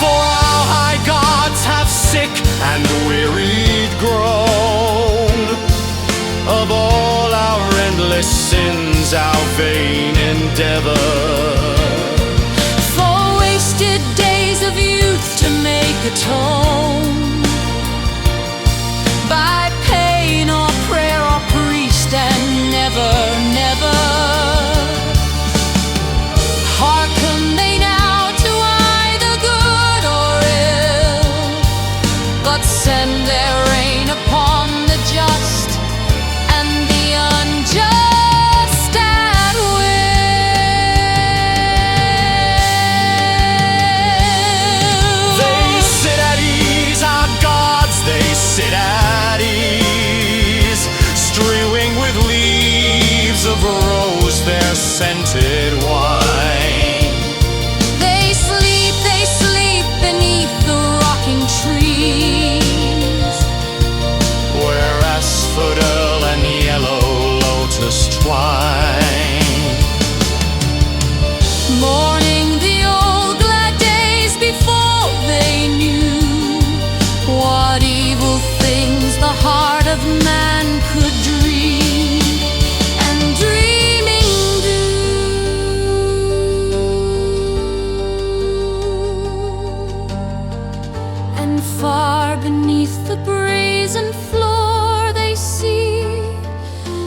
For our high gods have sick and wearied grown of all our endless sins, our vain endeavor. For wasted days of youth to make atone, by pain or prayer or priest, and never, never hearken they now to either good or ill, but set Beneath the brazen floor they see,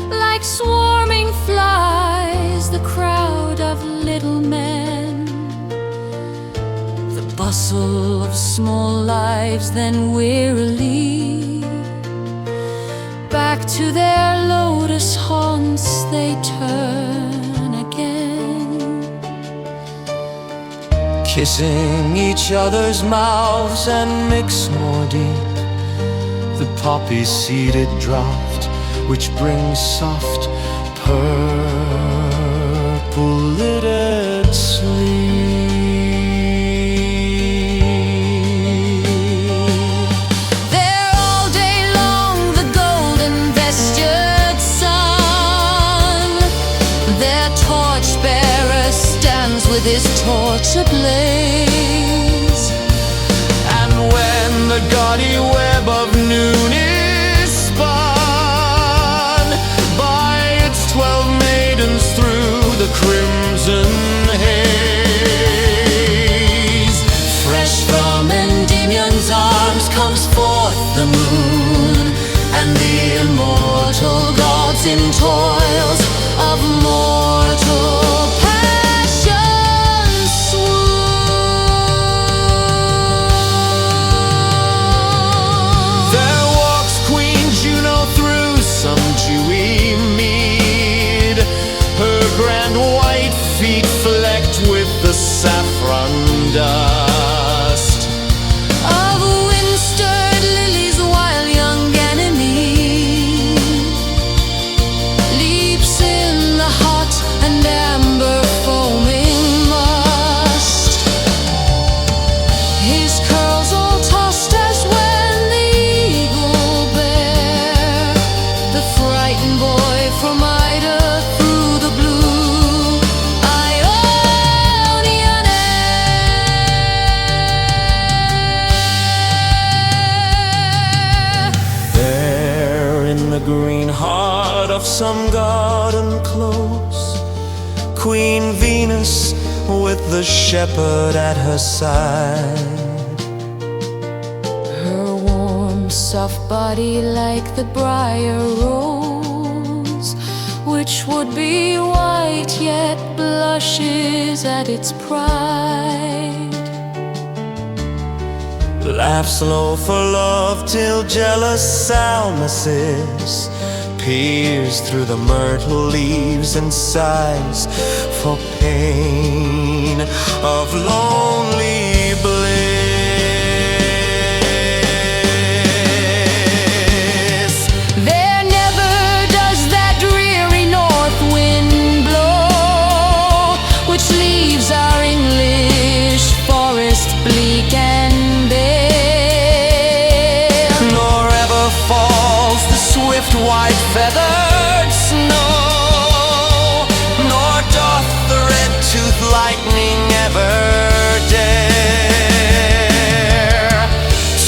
like swarming flies, the crowd of little men. The bustle of small lives, then wearily back to their lotus haunts they turn again. Kissing each other's mouths and mix more deep the poppy-seeded draught, which brings soft purple-lidded sleep. There all day long the golden vestured sun, their torchbearer stands with his torch ablaze. And when the gaudy web of noon is spun by its 12 maidens through the crimson haze, Fresh from Endymion's arms comes forth the moon, and the immortal gods in toils of mortal passion swoon. there walks Queen Juno through some dewy mead, her grand white feet flecked with the saffron dust Of wind-stirred lilies, while young Ganymede leaps in the hot and amber foaming must, his curls all tossed as when the eagle bare the frightened boy from Ida through the blue Ionian air. There in the green heart of some garden close, Queen Venus with the shepherd at her side. Her warm, soft body like the briar rose, which would be white yet blushes at its pride. Laughs low for love till jealous Salmacis peers through the myrtle leaves and sighs for pain of lonely bliss. There never does that dreary north wind blow, which leaves our English forest bleak and bare. nor ever falls the swift white feathered snow, nor doth the red-toothed lightning ever dare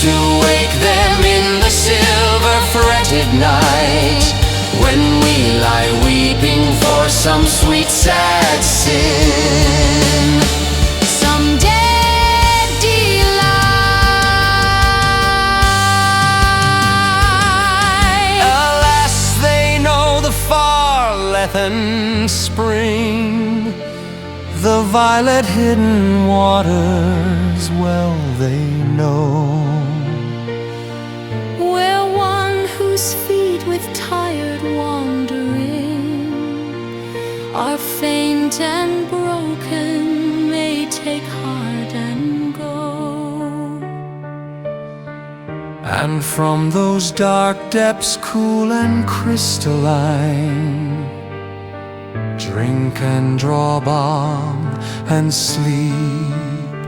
to wake them in the silver-fretted night, when we lie weeping for some sweet sad sin, Some dead delight. Alas, they know the far Lethen spring, the violet hidden waters well they know. Where one whose feet with tired wandering are faint and broken may take heart and go. And from those dark depths cool and crystalline, drink and draw balm and sleep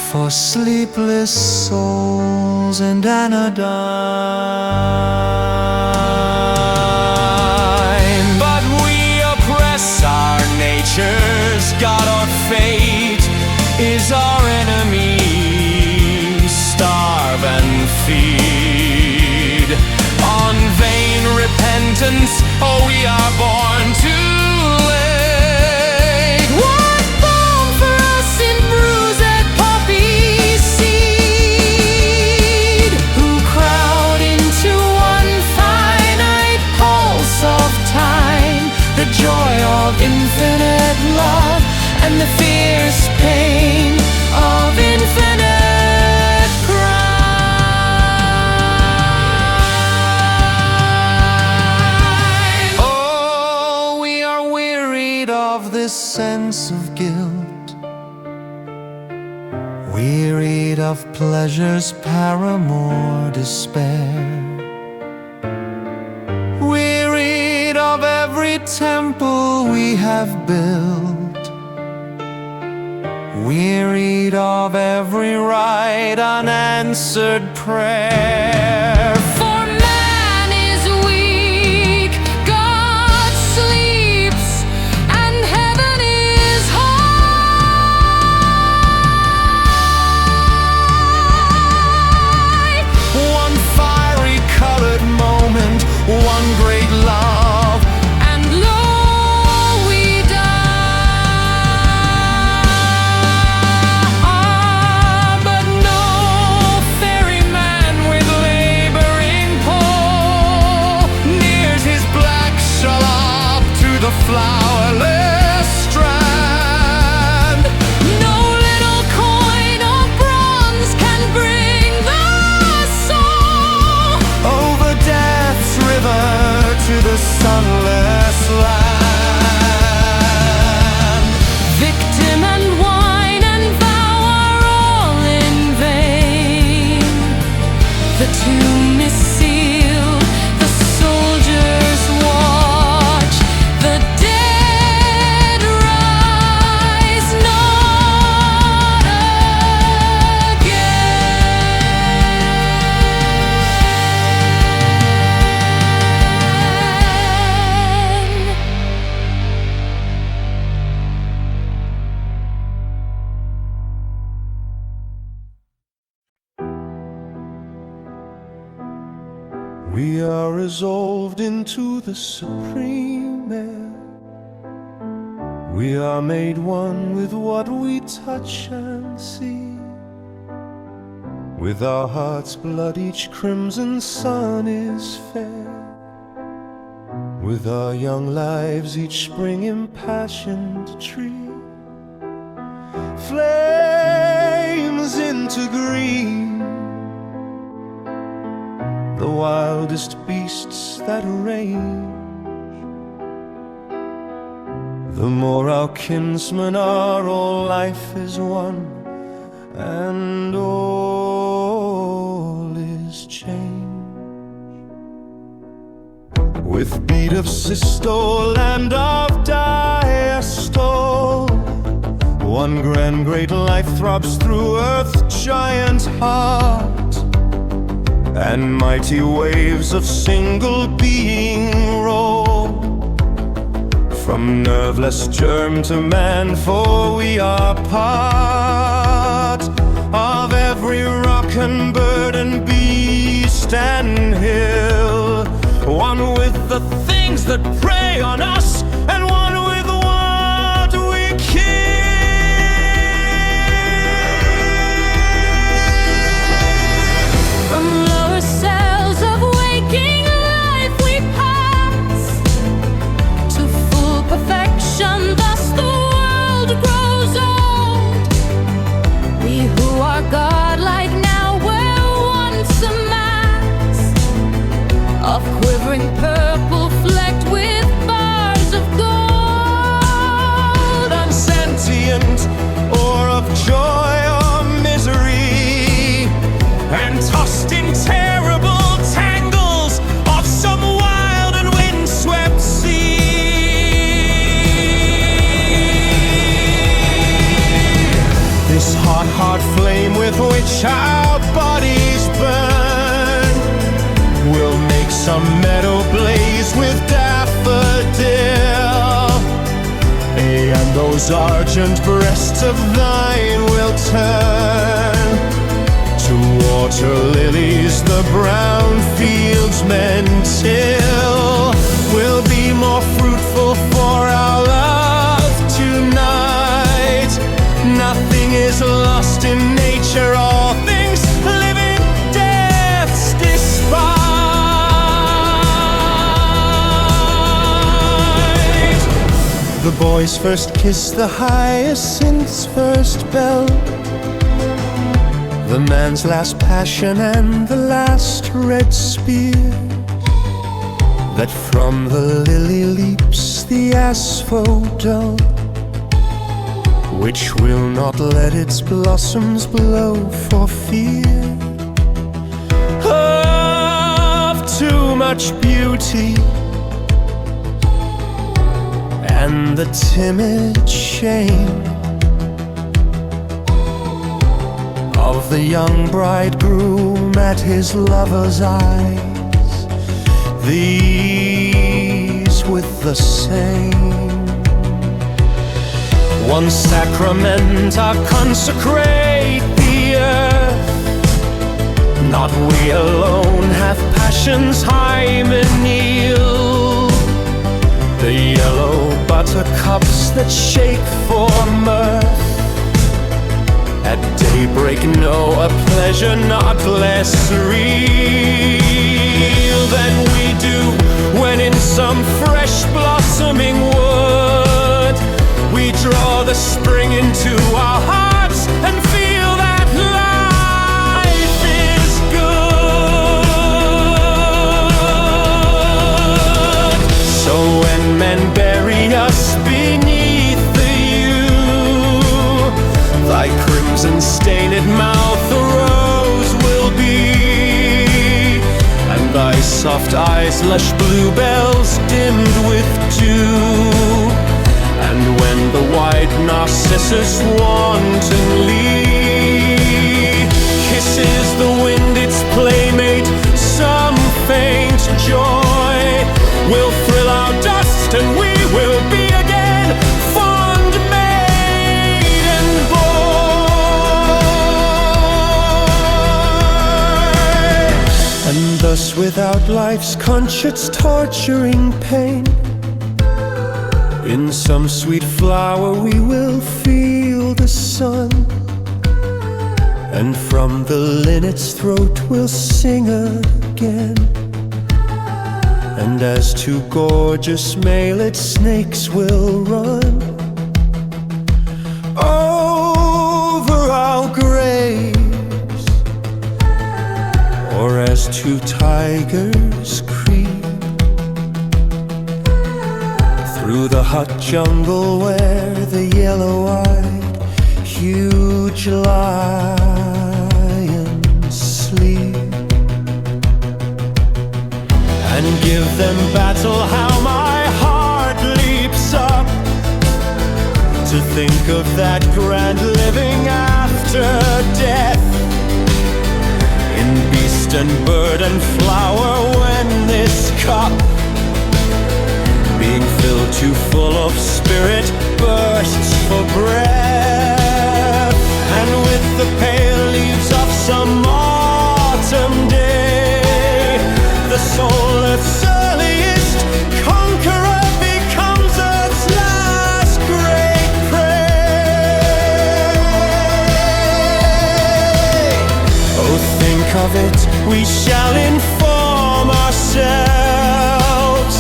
for sleepless souls and anodyne. But we oppress our natures, God or fate is our enemy. Starve and feed on vain repentance, oh we are born too late. What balm for us in bruised poppy seed, Who cry wearied of pleasure's paramour despair, wearied of every temple we have built, wearied of every rite unanswered prayer. For man is weak, God sleeps, and heaven is high. One fiery colored moment, one great love, And lo, we die. But no ferryman with laboring pole nears his black shallop to the flowerless strand. No little coin of bronze can bring the soul Over death's river to the sunless land. Victim and wine and vow are all in vain. The tomb is sealed, the soldiers watch, the dead rise not again. We are resolved into the supreme air. We are made one with what we touch and see. With our heart's blood each crimson sun is fair. With our young lives each spring impassioned tree flames into green. The wildest beasts that range, the more our kinsmen are, all life is one, and all is change. With beat of systole and of diastole, one grand great life throbs through earth's giant heart, and mighty waves of single being roll from nerveless germ to man, for we are part of every rock and bird and beast and hill, one with the things that prey on us, and one with what we kill. From lower cells of waking life we pass to full perfection, thus the world grows old. We who are godlike now were once a mass of quivering purple flecked with bars of gold. Unsentient or of joy or misery, and tossed in terrible tangles of some wild and windswept sea. This hot flame with which our bodies burn will make some meadow blaze with daffodil, and those argent breasts of thine will turn to water lilies the brown fields men till, will be more fruitful for our love tonight. Nothing is lost in nature, all things live in death's despite. The boy's first kiss, the hyacinth's first bell, the man's last passion and the last red spear, that from the lily leaps the asphodel, which will not let its blossoms blow for fear of too much beauty and the timid shame of the young bridegroom at his lover's eyes. These with the same. One sacrament I consecrate the earth. Not we alone have passion's hymeneal, the yellow buttercups that shake for mirth. At daybreak know a pleasure not less real than we do when in some fresh blossoming wood we draw the spring into our hearts and feel that life is good. So when men bury us beneath the yew, thy crimson-stained mouth a rose will be, and thy soft eyes lush bluebells dimmed with dew. And when the white narcissus wantonly kisses the wind its playmate, some faint joy will thrill our dust, and we will be again fond maiden boy. And thus without life's conscience torturing pain, in some sweet flower we will feel the sun, and from the linnet's throat we'll sing again. And as two gorgeous male-ed snakes will run over our graves, or as two tigers creep through the hot jungle where the yellow-eyed huge lions sleep, and give them battle, how my heart leaps up to think of that grand living after death, in beast and bird and flower, when this cup, being filled too full of spirit, bursts for breath. And with the pale leaves of some autumn day, the soul that's earliest conqueror becomes its last great prey. Oh, think of it, we shall inform ourselves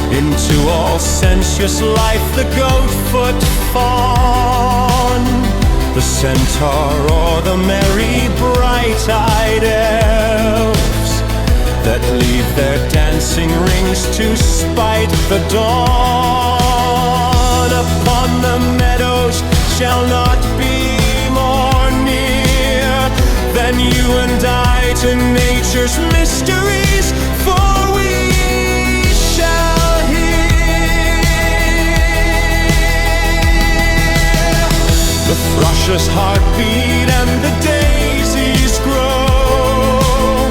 into all sensuous life, the goat-foot fawn, the centaur, or the merry bright-eyed elves that leave their dancing rings to spite the dawn. Upon the meadows shall not be more near than you and I to nature's mysteries, for we shall the thrush's heartbeat and the daisies grow,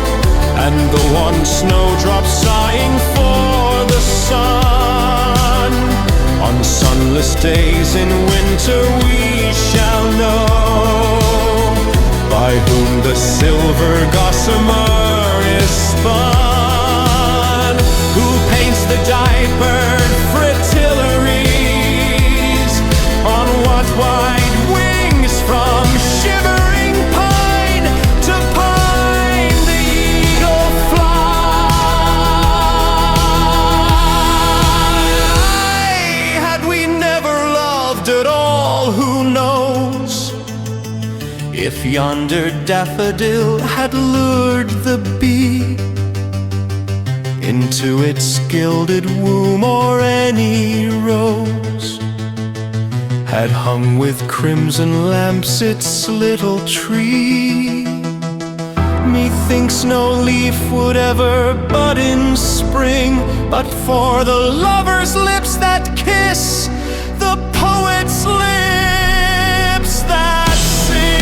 and the one snowdrop sighing for the sun. On sunless days in winter we shall know by whom the silver gossamer is spun, who paints the dyed-bird fritillaries on what wide wings from shivering pine to pine the eagle fly. Had we never loved at all, who knows if yonder daffodil had lured the bee into its gilded womb, or any rose had hung with crimson lamps its little tree. Methinks no leaf would ever bud in spring, but for the lover's lips that kiss, the poet's lips that sing.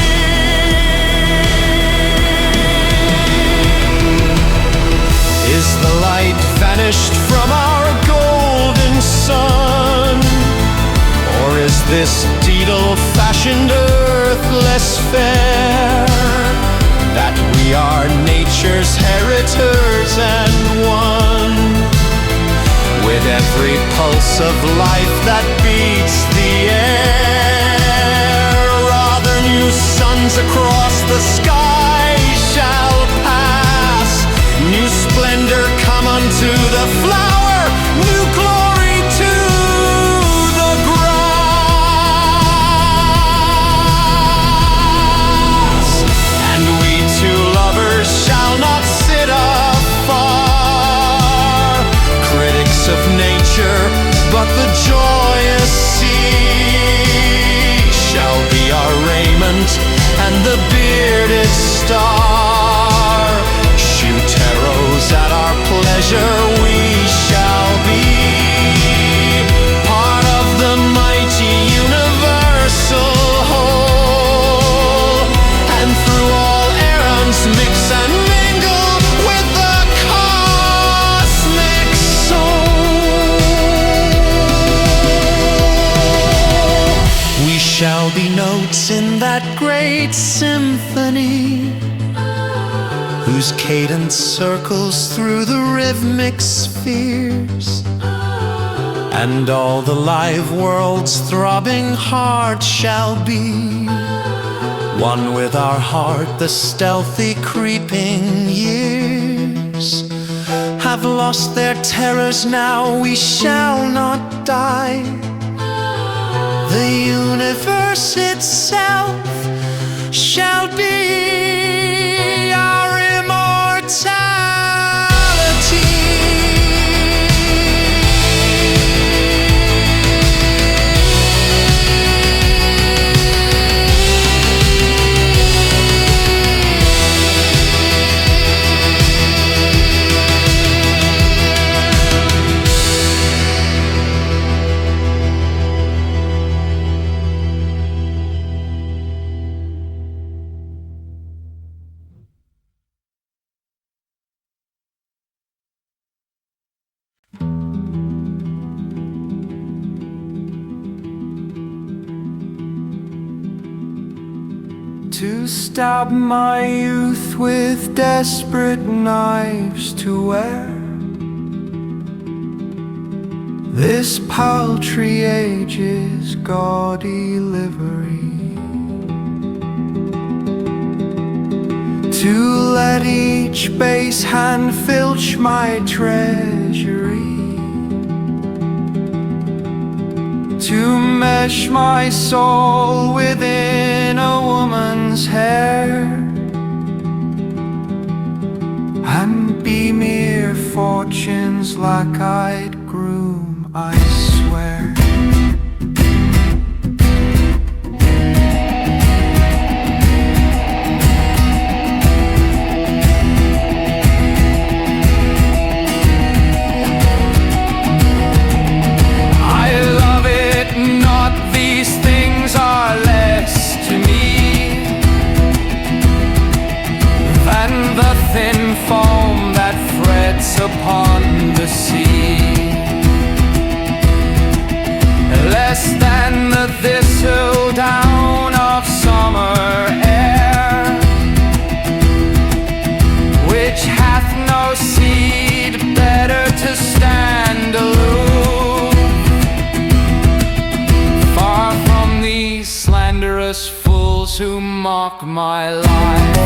Is the light vanished from our golden sun, or is this deedle-fashioned earth less fair, that we are nature's heritors and one, with every pulse of life that beats the air? Rather new suns across the sky shall pass, new splendor come unto the flower, new glory to the grass. And we two lovers shall not sit afar, critics of nature, but the joyous sea shall be our raiment, and the bearded star shoot arrows at our pleasure. We shall be part of the mighty universal whole, and through all errands mix and mingle with the cosmic soul. We shall be notes in that great symphony, whose cadence circles through the rhythmic spheres, and all the live world's throbbing heart shall be one with our heart. The stealthy creeping years have lost their terrors now, we shall not die. The universe itself shall be our immortality. To stab my youth with desperate knives to wear this paltry age's gaudy livery, to let each base hand filch my treasury, to mesh my soul within a woman's hair, and be mere fortune's lack-eyed groom, I swear. Foam that frets upon the sea, less than the thistle down of summer air, which hath no seed, better to stand aloof, far from these slanderous fools who mock my life.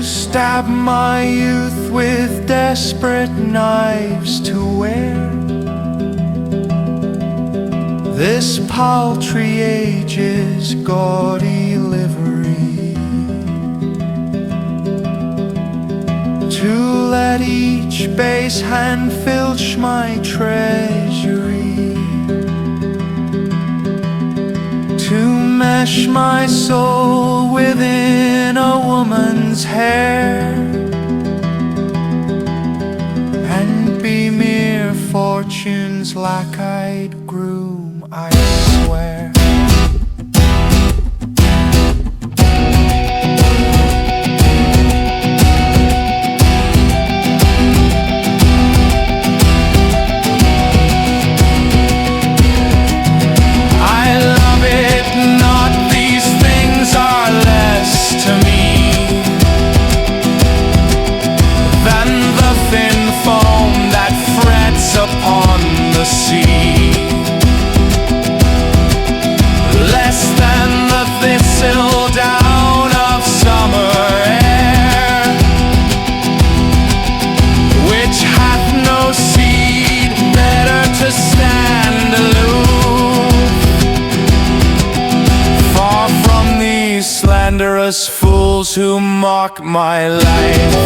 stab my youth with desperate knives to wear this paltry age's gaudy livery, to let each base hand filch my treasury, to mesh my soul within a woman's hair, and be mere fortune's lack-eyed groom, I swear. Upon the sea, less than the thistle down of summer air, which hath no seed, better to stand aloof, far from these slanderous fools who mock my life.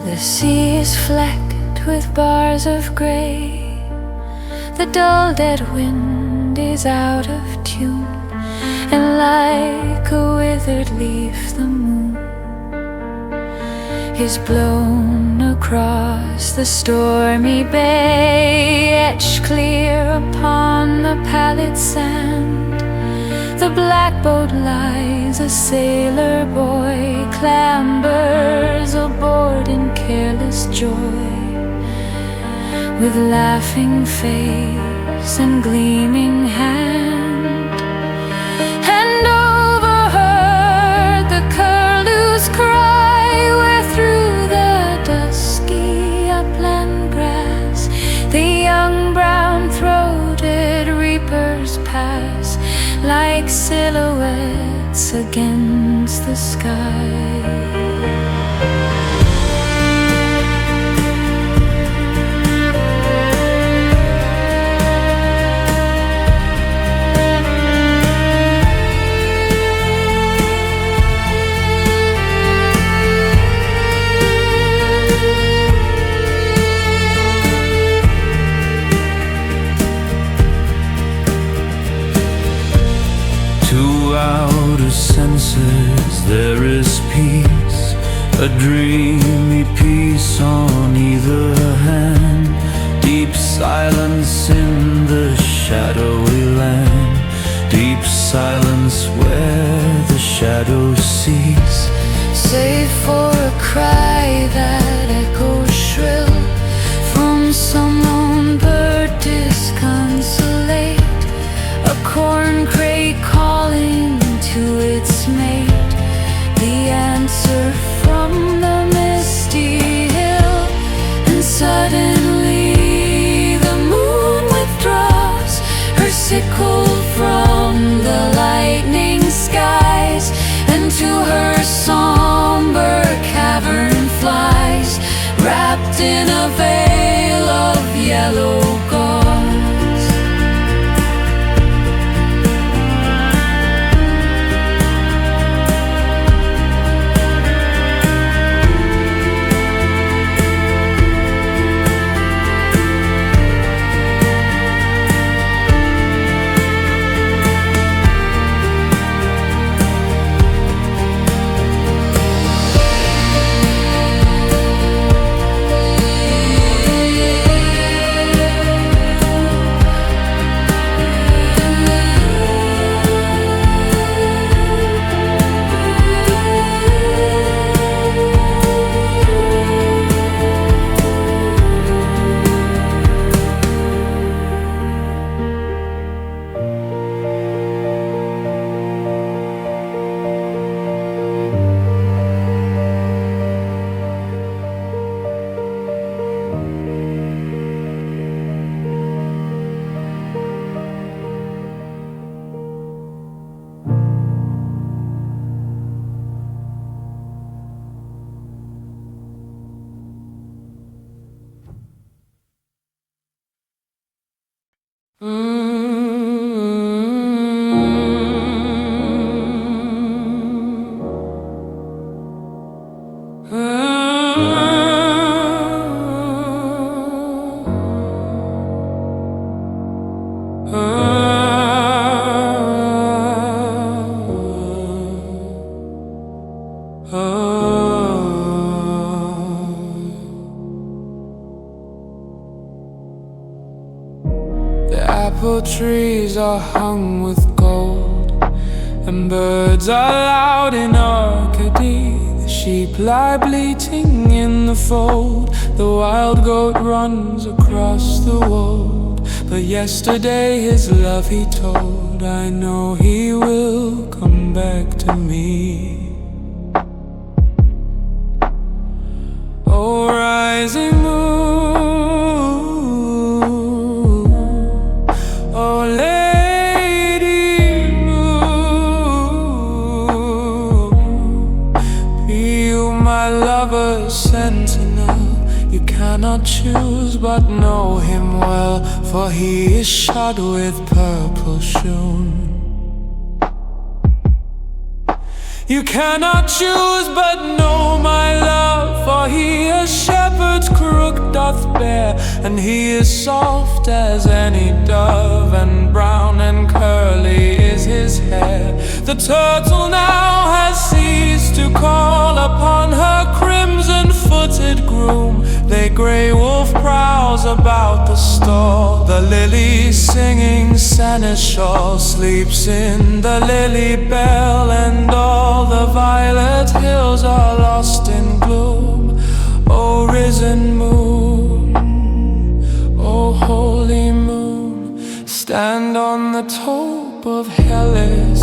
The sea is flecked with bars of grey, the dull dead wind is out of tune, and like a withered leaf the moon is blown across the stormy bay, etched clear upon the pallid sand. The black boat lies, a sailor boy clambers aboard in careless joy, with laughing face and gleaming hand. And overheard the curlew's cry, where through the dusky upland grass the young brown-throated reapers pass, like silhouettes against the sky. Outer senses there is peace, a dreamy peace on either hand, deep silence in the shadowy land, deep silence where the shadows cease, save for a cry that echoes shrill from some lone bird disconsolate, a corn crake calling to its mate, the answer from the misty hill. And suddenly the moon withdraws her sickle from the lightning sky, into her somber cavern flies, wrapped in a veil of yellow gauze. Apple trees are hung with gold, and birds are loud in Arcady. The sheep lie bleating in the fold, the wild goat runs across the wold. But yesterday his love he told, I know he will come back to me. Oh, rising moon, oh, lady moon, be you my lover's sentinel. You cannot choose but know him well, for he is shod with purple shoon. You cannot choose but know my love, for he a shepherd's crook doth bear, and he is soft as any dove, and brown and curly is his hair. The turtle now has ceased to call upon her crimson-footed groom. The grey wolf prowls about the stall, the lily singing seneschal sleeps in the lily bell, and all the violet hills are lost in gloom. O risen moon, O holy moon, stand on the top of Hellas,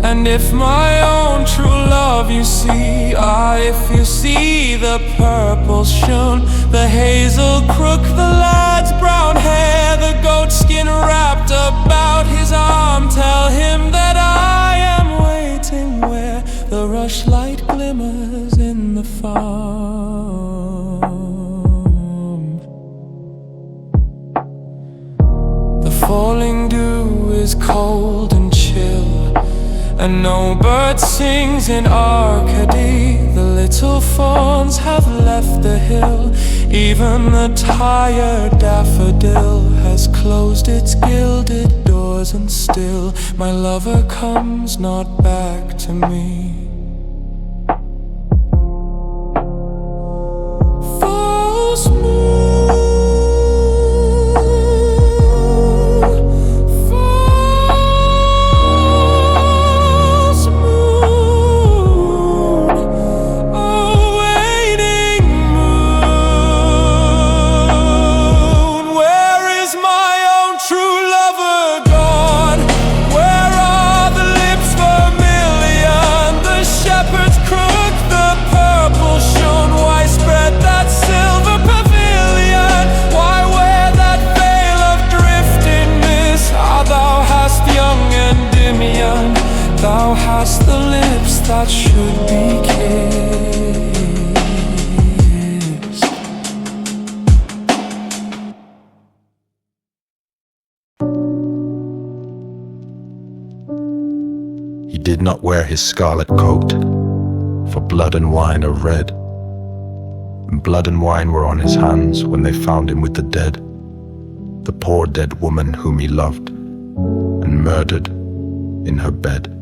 and if my own true love you see, if you see the purple shoon, the hazel crook, the lad's brown hair, the goat skin wrapped about his arm, tell him that I am waiting where the rushlight glimmers in the farm. The falling dew is cold and chill, and no bird sings in Arcady. The little fawns have left the hill, even the tired daffodil has closed its gilded doors, and still my lover comes not back to me. False moon, that should be kissed. He did not wear his scarlet coat, for blood and wine are red. And blood and wine were on his hands when they found him with the dead, the poor dead woman whom he loved, and murdered in her bed.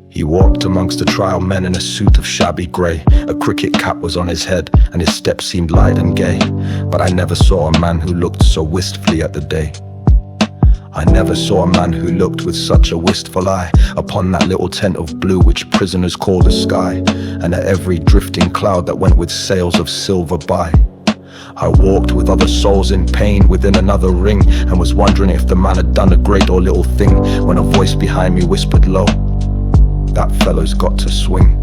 He walked amongst the trial men in a suit of shabby grey. A cricket cap was on his head, and his step seemed light and gay. But I never saw a man who looked so wistfully at the day. I never saw a man who looked with such a wistful eye upon that little tent of blue which prisoners call the sky, and at every drifting cloud that went with sails of silver by. I walked with other souls in pain within another ring, and was wondering if the man had done a great or little thing, when a voice behind me whispered low, "That fellow's got to swing."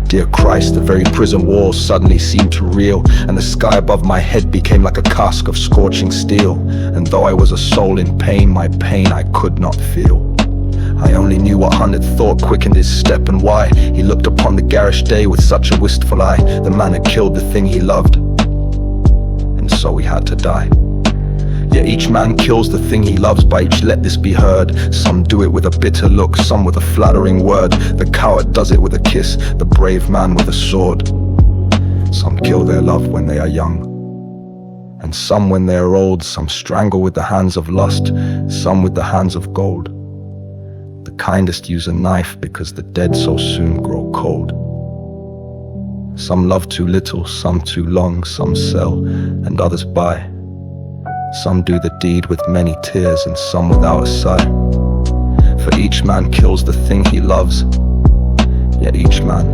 Dear Christ, the very prison walls suddenly seemed to reel, and the sky above my head became like a cask of scorching steel. And though I was a soul in pain, my pain I could not feel. I only knew what haunted thought quickened his step, and why he looked upon the garish day with such a wistful eye. The man had killed the thing he loved, and so he had to die. Yet each man kills the thing he loves, by each let this be heard. Some do it with a bitter look, some with a flattering word. The coward does it with a kiss, the brave man with a sword. Some kill their love when they are young, and some when they are old. Some strangle with the hands of lust, some with the hands of gold. The kindest use a knife, because the dead so soon grow cold. Some love too little, some too long. Some sell, and others buy. Some do the deed with many tears, and some without a sigh. For each man kills the thing he loves, yet each man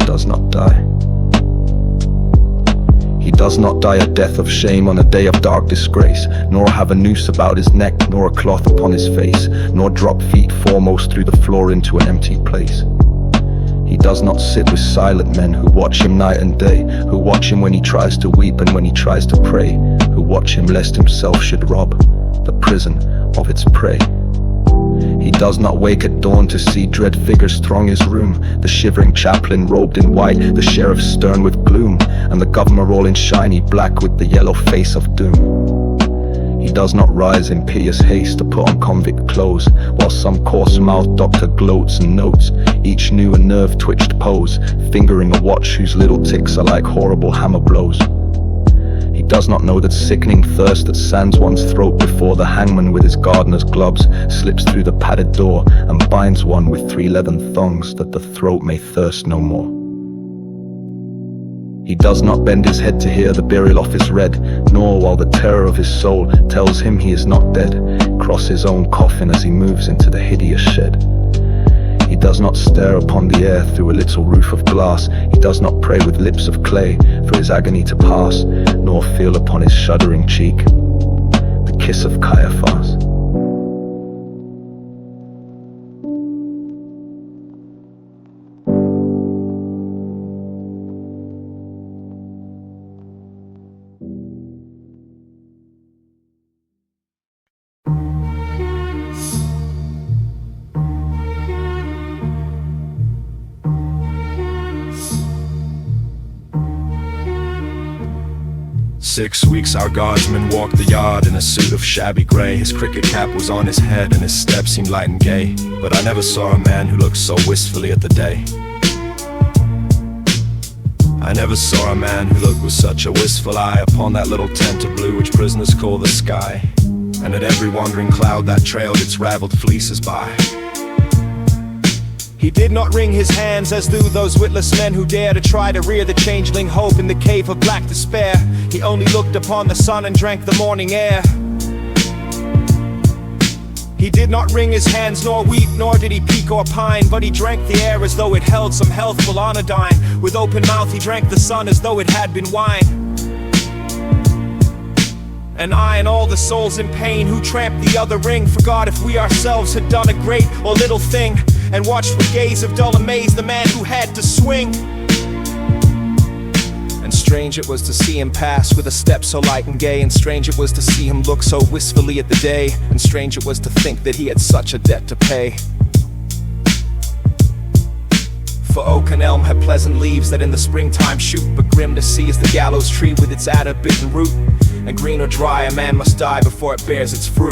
does not die. He does not die a death of shame on a day of dark disgrace, nor have a noose about his neck, nor a cloth upon his face, nor drop feet foremost through the floor into an empty place. He does not sit with silent men who watch him night and day, who watch him when he tries to weep and when he tries to pray, who watch him lest himself should rob the prison of its prey. He does not wake at dawn to see dread figures throng his room, the shivering chaplain robed in white, the sheriff stern with gloom, and the governor all in shiny black with the yellow face of doom. He does not rise in piteous haste to put on convict clothes, while some coarse-mouthed doctor gloats and notes each new and nerve-twitched pose, fingering a watch whose little ticks are like horrible hammer blows. He does not know that sickening thirst that sands one's throat before the hangman with his gardener's gloves slips through the padded door and binds one with 3 leathern thongs, that the throat may thirst no more. He does not bend his head to hear the burial office read, nor, while the terror of his soul tells him he is not dead, cross his own coffin as he moves into the hideous shed. He does not stare upon the air through a little roof of glass. He does not pray with lips of clay for his agony to pass, nor feel upon his shuddering cheek the kiss of Caiaphas. "6 weeks our guardsman walked the yard in a suit of shabby grey. His cricket cap was on his head and his step seemed light and gay. But I never saw a man who looked so wistfully at the day. I never saw a man who looked with such a wistful eye upon that little tent of blue which prisoners call the sky, and at every wandering cloud that trailed its raveled fleeces by. He did not wring his hands as do those witless men who dare to try to rear the changeling hope in the cave of black despair. He only looked upon the sun and drank the morning air. He did not wring his hands nor weep, nor did he peak or pine, but he drank the air as though it held some healthful anodyne. With open mouth he drank the sun as though it had been wine. And I and all the souls in pain who tramped the other ring forgot if we ourselves had done a great or little thing, and watched with gaze of dull amaze the man who had to swing. And strange it was to see him pass with a step so light and gay, and strange it was to see him look so wistfully at the day, and strange it was to think that he had such a debt to pay. For oak and elm have pleasant leaves that in the springtime shoot, but grim to see is the gallows tree with its adder bitten root. And green or dry, a man must die before it bears its fruit.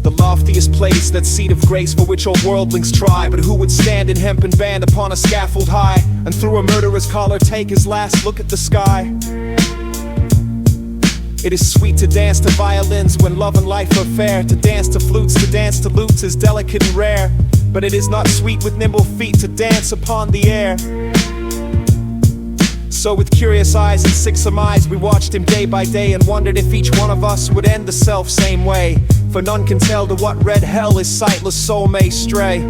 The loftiest place, that seat of grace for which all worldlings try, but who would stand in hempen band upon a scaffold high, and through a murderer's collar take his last look at the sky? It is sweet to dance to violins when love and life are fair, to dance to flutes, to dance to lutes is delicate and rare. But it is not sweet with nimble feet to dance upon the air. So with curious eyes and sick surmise we watched him day by day, and wondered if each one of us would end the self same way. For none can tell to what red hell his sightless soul may stray.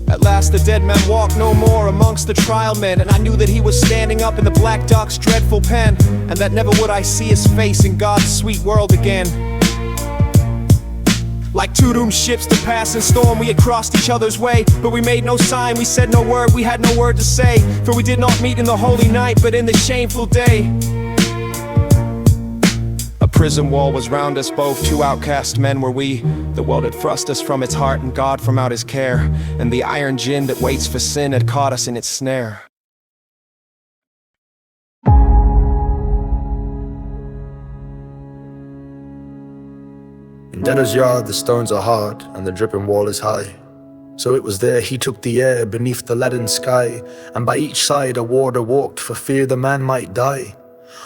At last the dead man walked no more amongst the trial men, and I knew that he was standing up in the black dock's dreadful pen, and that never would I see his face in God's sweet world again. Like two doomed ships to pass in storm, we had crossed each other's way, but we made no sign, we said no word, we had no word to say. For we did not meet in the holy night, but in the shameful day. A prison wall was round us both, two outcast men were we. The world had thrust us from its heart and God from out his care, and the iron gin that waits for sin had caught us in its snare. In Denner's yard the stones are hard, and the dripping wall is high. So it was there he took the air beneath the leaden sky, and by each side a warder walked for fear the man might die.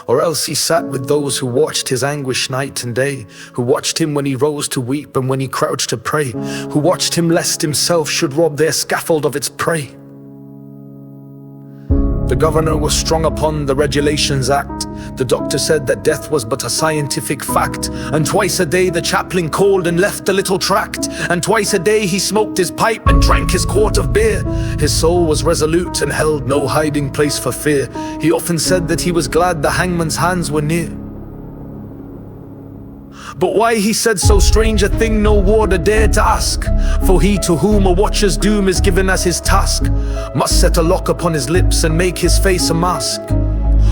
Or else he sat with those who watched his anguish night and day, who watched him when he rose to weep and when he crouched to pray, who watched him lest himself should rob their scaffold of its prey. The governor was strong upon the Regulations Act. The doctor said that death was but a scientific fact, and twice a day the chaplain called and left a little tract, and twice a day he smoked his pipe and drank his quart of beer. His soul was resolute and held no hiding place for fear. He often said that he was glad the hangman's hands were near. But why he said so strange a thing no warder dared to ask, for he to whom a watcher's doom is given as his task must set a lock upon his lips and make his face a mask.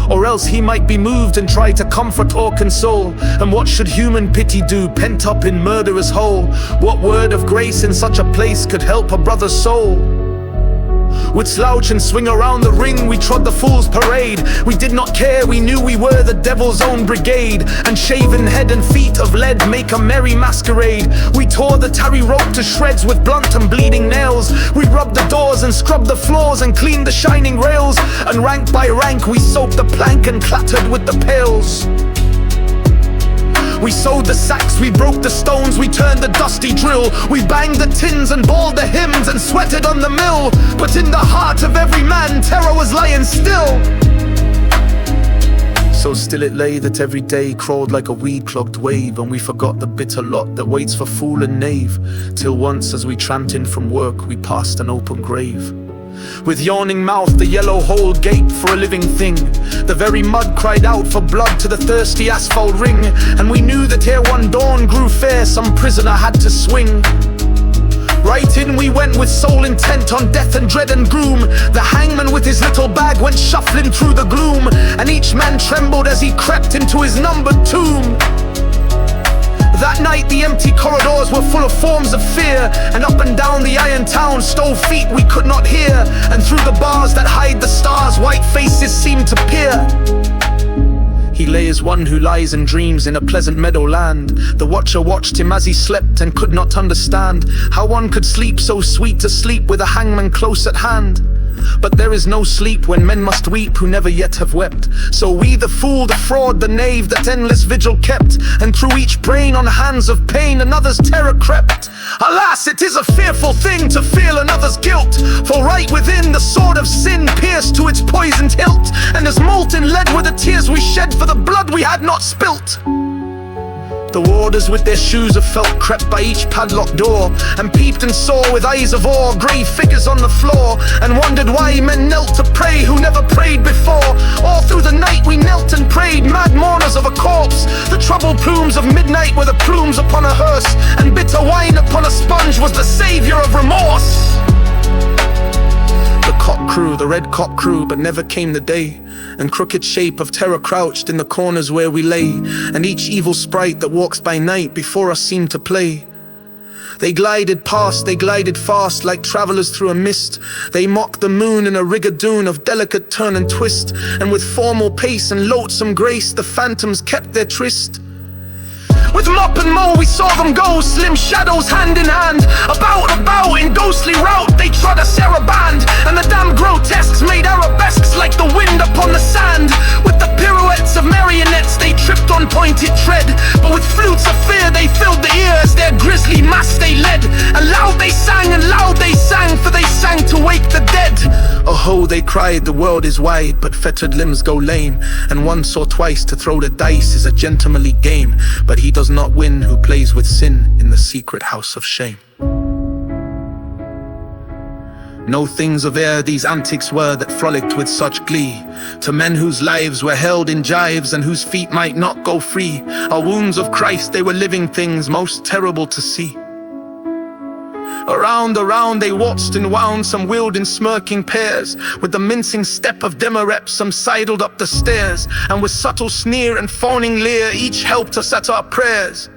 Or else he might be moved and try to comfort or console, and what should human pity do, pent up in murderer's hole? What word of grace in such a place could help a brother's soul? With slouch and swing around the ring we trod the fool's parade. We did not care, we knew we were the devil's own brigade, and shaven head and feet of lead make a merry masquerade. We tore the tarry rope to shreds with blunt and bleeding nails. We rubbed the doors and scrubbed the floors and cleaned the shining rails, and rank by rank we soaped the plank and clattered with the pails. We sewed the sacks, we broke the stones, we turned the dusty drill. We banged the tins and bawled the hymns and sweated on the mill. But in the heart of every man terror was lying still. So still it lay that every day crawled like a weed-clogged wave, and we forgot the bitter lot that waits for fool and knave, till once as we tramped in from work we passed an open grave. With yawning mouth the yellow hole gaped for a living thing. The very mud cried out for blood to the thirsty asphalt ring, and we knew that ere one dawn grew fair some prisoner had to swing. Right in we went with soul intent on death and dread and gloom. The hangman with his little bag went shuffling through the gloom, and each man trembled as he crept into his numbered tomb. That night the empty corridors were full of forms of fear, and up and down the iron town stole feet we could not hear, and through the bars that hide the stars white faces seemed to peer. He lay as one who lies and dreams in a pleasant meadowland. The watcher watched him as he slept and could not understand how one could sleep so sweet to sleep with a hangman close at hand. But there is no sleep when men must weep who never yet have wept. So we, the fool, the fraud, the knave, that endless vigil kept, and through each brain on hands of pain another's terror crept. Alas, it is a fearful thing to feel another's guilt, for right within the sword of sin pierced to its poisoned hilt, and as molten lead were the tears we shed for the blood we had not spilt. The warders with their shoes of felt crept by each padlocked door, and peeped and saw with eyes of awe grey figures on the floor, and wondered why men knelt to pray who never prayed before. All through the night we knelt and prayed, mad mourners of a corpse. The troubled plumes of midnight were the plumes upon a hearse, and bitter wine upon a sponge was the saviour of remorse. The cock crew, the red cock crew, but never came the day, and crooked shape of terror crouched in the corners where we lay, and each evil sprite that walks by night before us seemed to play. They glided past, they glided fast, like travelers through a mist. They mocked the moon in a rigadoon of delicate turn and twist, and with formal pace and loathsome grace, the phantoms kept their tryst. With mop and mow we saw them go, slim shadows hand in hand. About in ghostly route they trod a saraband, and the damn grotesques made arabesques like the wind upon the sand. With the pirouettes of marionettes they tripped on pointed tread, but with flutes of fear they filled the ears, their grisly mass they led. And loud they sang, for they sang to wake the dead. Oh ho, they cried, the world is wide, but fettered limbs go lame, and once or twice to throw the dice is a gentlemanly game, but he does not win who plays with sin in the secret house of shame. No things of air these antics were that frolicked with such glee, to men whose lives were held in gyves and whose feet might not go free. Our wounds of Christ, they were living things most terrible to see. Around they waltzed and wound, some wheeled in smirking pairs. With the mincing step of demoreps, some sidled up the stairs, and with subtle sneer and fawning leer, each helped us at our prayers.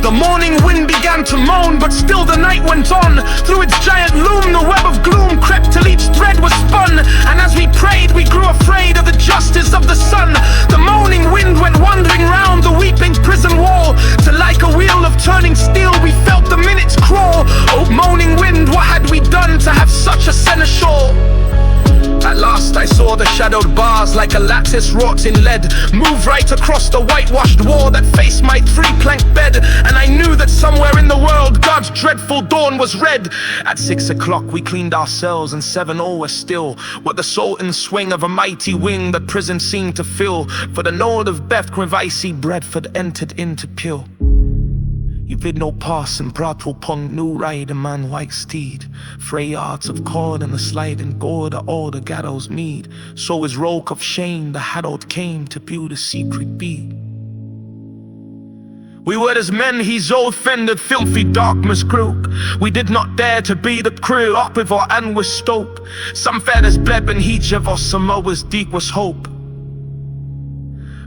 The morning wind began to moan, but still the night went on. Through its giant loom the web of gloom crept till each thread was spun, and as we prayed we grew afraid of the justice of the sun. The moaning wind went wandering round the weeping prison wall, till like a wheel of turning steel we felt the minutes crawl. Oh moaning wind, what had we done to have such a seneschal? At last I saw the shadowed bars like a lattice wrought in lead move right across the whitewashed wall that faced my three-plank bed, and I knew that somewhere in the world God's dreadful dawn was red. At 6 o'clock we cleaned our cells, and 7 all were still, with the sultan swing of a mighty wing that prison seemed to fill. For the node of Beth Grevicey Bradford entered into Peel. You bid no pass and brought upon new ride a man white steed. Fray yards of cord and the sliding gourd are all the gallows mead. So his roke of shame the herald came to build a secret bead. We were as men his offended filthy darkness crook. We did not dare to be the crew up with our anguish stoke. Some fed as bled and each of us some always deep was hope.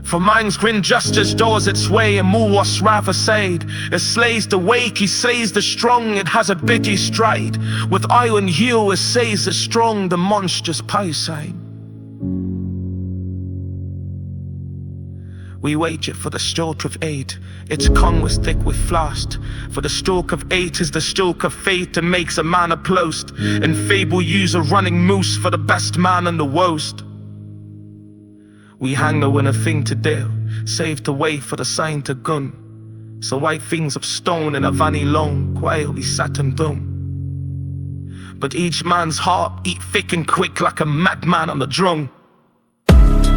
For mind's grin justice doors its way, and more was rather said. It slays the wake, he slays the strong, it has a bitty stride. With iron heel it says the strong, the monstrous parricide. We waited for the stroke of 8, its tongue was thick with frost. For the stroke of 8 is the stroke of fate that makes a man a plost. And fable use a running moose for the best man and the worst. We hang no in a thing to do, save to wait for the sign to gun. So white things of stone in a vanny long, quietly sat and dumb. But each man's heart beat thick and quick like a madman on the drum.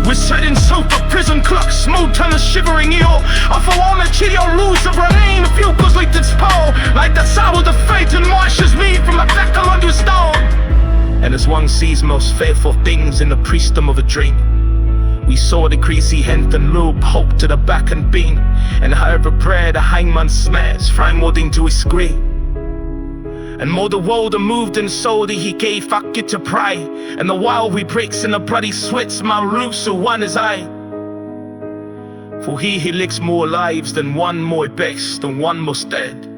We're set in soap of prison clocks, smooth on a shivering eel. Off a warm chill loose of rain, a few goes like this pole, like the sour the fate and washes me from the back of under stone. And as one sees most faithful things in the priestdom of a dream, we saw the greasy hent and lube hope to the back and beam, and however prayer the hangman smash, framwooding to his screen. And more the world moved and so that he gave fuck it to pry, and the while we breaks in the bloody sweats, my roots so one is I. For he licks more lives than one more best, and one most dead.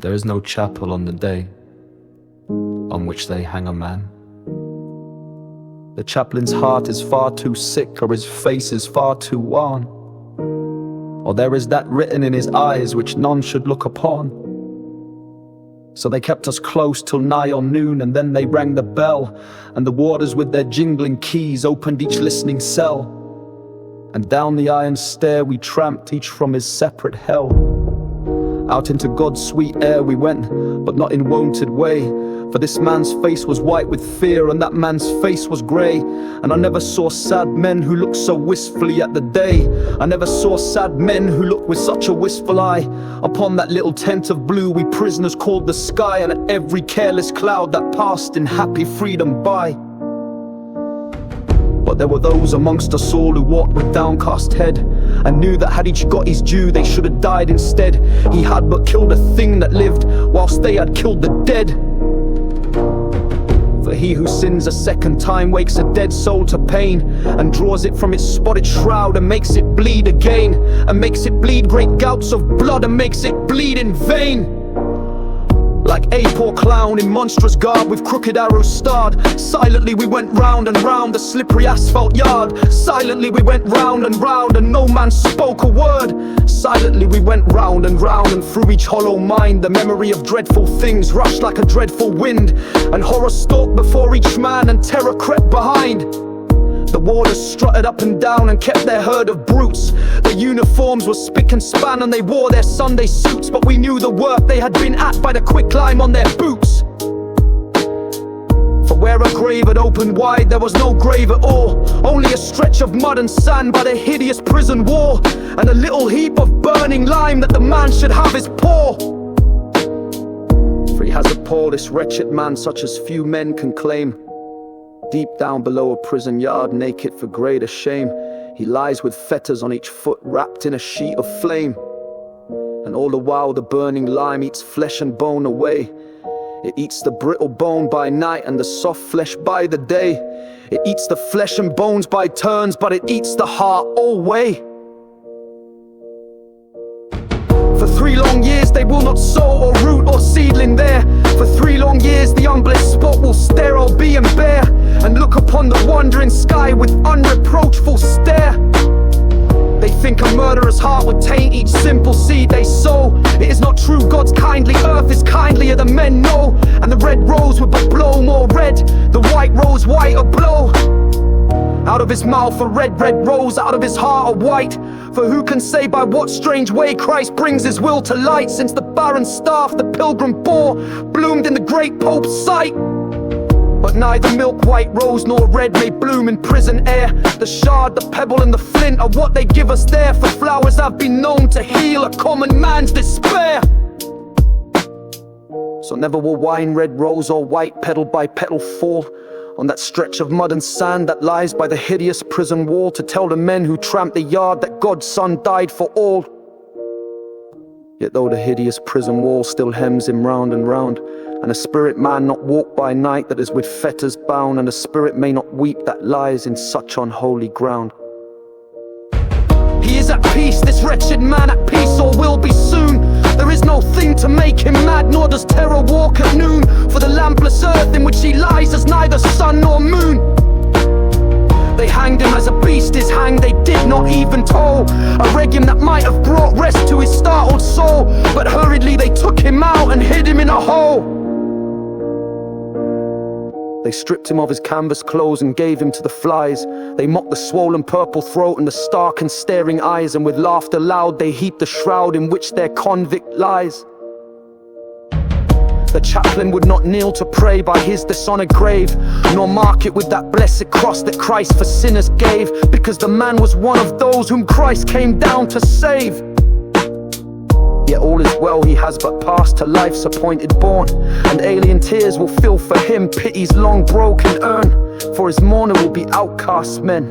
There is no chapel on the day on which they hang a man. The chaplain's heart is far too sick, or his face is far too wan, or there is that written in his eyes which none should look upon. So they kept us close till nigh on noon, and then they rang the bell, and the warders with their jingling keys opened each listening cell. And down the iron stair we tramped, each from his separate hell. Out into God's sweet air we went, but not in wonted way. For this man's face was white with fear, and that man's face was grey. And I never saw sad men who looked so wistfully at the day. I never saw sad men who looked with such a wistful eye upon that little tent of blue we prisoners called the sky, and at every careless cloud that passed in happy freedom by. But there were those amongst us all who walked with downcast head, and knew that had each got his due they should have died instead. He had but killed a thing that lived, whilst they had killed the dead. For he who sins a second time wakes a dead soul to pain, and draws it from its spotted shroud and makes it bleed again, and makes it bleed great gouts of blood, and makes it bleed in vain. Like ape or clown in monstrous garb with crooked arrows starred, silently we went round and round the slippery asphalt yard. Silently we went round and no man spoke a word. Silently we went round, and through each hollow mind the memory of dreadful things rushed like a dreadful wind, and horror stalked before each man and terror crept behind. The warders strutted up and down and kept their herd of brutes. The uniforms were spick and span and they wore their Sunday suits, but we knew the work they had been at by the quicklime on their boots. For where a grave had opened wide, there was no grave at all, only a stretch of mud and sand by the hideous prison wall, and a little heap of burning lime that the man should have his paw. For he has a paw, this wretched man, such as few men can claim. Deep down below a prison yard, naked for greater shame, he lies with fetters on each foot, wrapped in a sheet of flame. And all the while the burning lime eats flesh and bone away. It eats the brittle bone by night and the soft flesh by the day. It eats the flesh and bones by turns, but it eats the heart alway. For 3 long years they will not sow or root or seedling there. For 3 long years the unblessed spot will stare, albeit bare, and look upon the wandering sky with unreproachful stare. They think a murderer's heart would taint each simple seed they sow. It is not true, God's kindly earth is kindlier than men know. And the red rose would but blow more red, the white rose whiter blow. Out of his mouth a red, red rose, out of his heart a white. For who can say by what strange way Christ brings his will to light, since the barren staff the pilgrim bore bloomed in the great Pope's sight. But neither milk-white rose nor red may bloom in prison air. The shard, the pebble and the flint are what they give us there, for flowers have been known to heal a common man's despair. So never will wine red rose or white petal by petal fall on that stretch of mud and sand that lies by the hideous prison wall, to tell the men who tramp the yard that God's Son died for all. Yet though the hideous prison wall still hems him round and round, and a spirit man not walk by night that is with fetters bound, and a spirit may not weep that lies in such unholy ground. He is at peace, this wretched man at peace, or will be soon. There is no thing to make him mad, nor does terror walk at noon. For the lampless earth in which he lies has neither sun nor moon. They hanged him as a beast is hanged, they did not even toll a requiem that might have brought rest to his startled soul. But hurriedly they took him out and hid him in a hole. They stripped him of his canvas clothes and gave him to the flies. They mocked the swollen purple throat and the stark and staring eyes, and with laughter loud they heaped the shroud in which their convict lies. The chaplain would not kneel to pray by his dishonored grave, nor mark it with that blessed cross that Christ for sinners gave, because the man was one of those whom Christ came down to save. Yet all is well, he has but passed to life's appointed bourne, and alien tears will fill for him pity's long broken urn. For his mourner will be outcast men,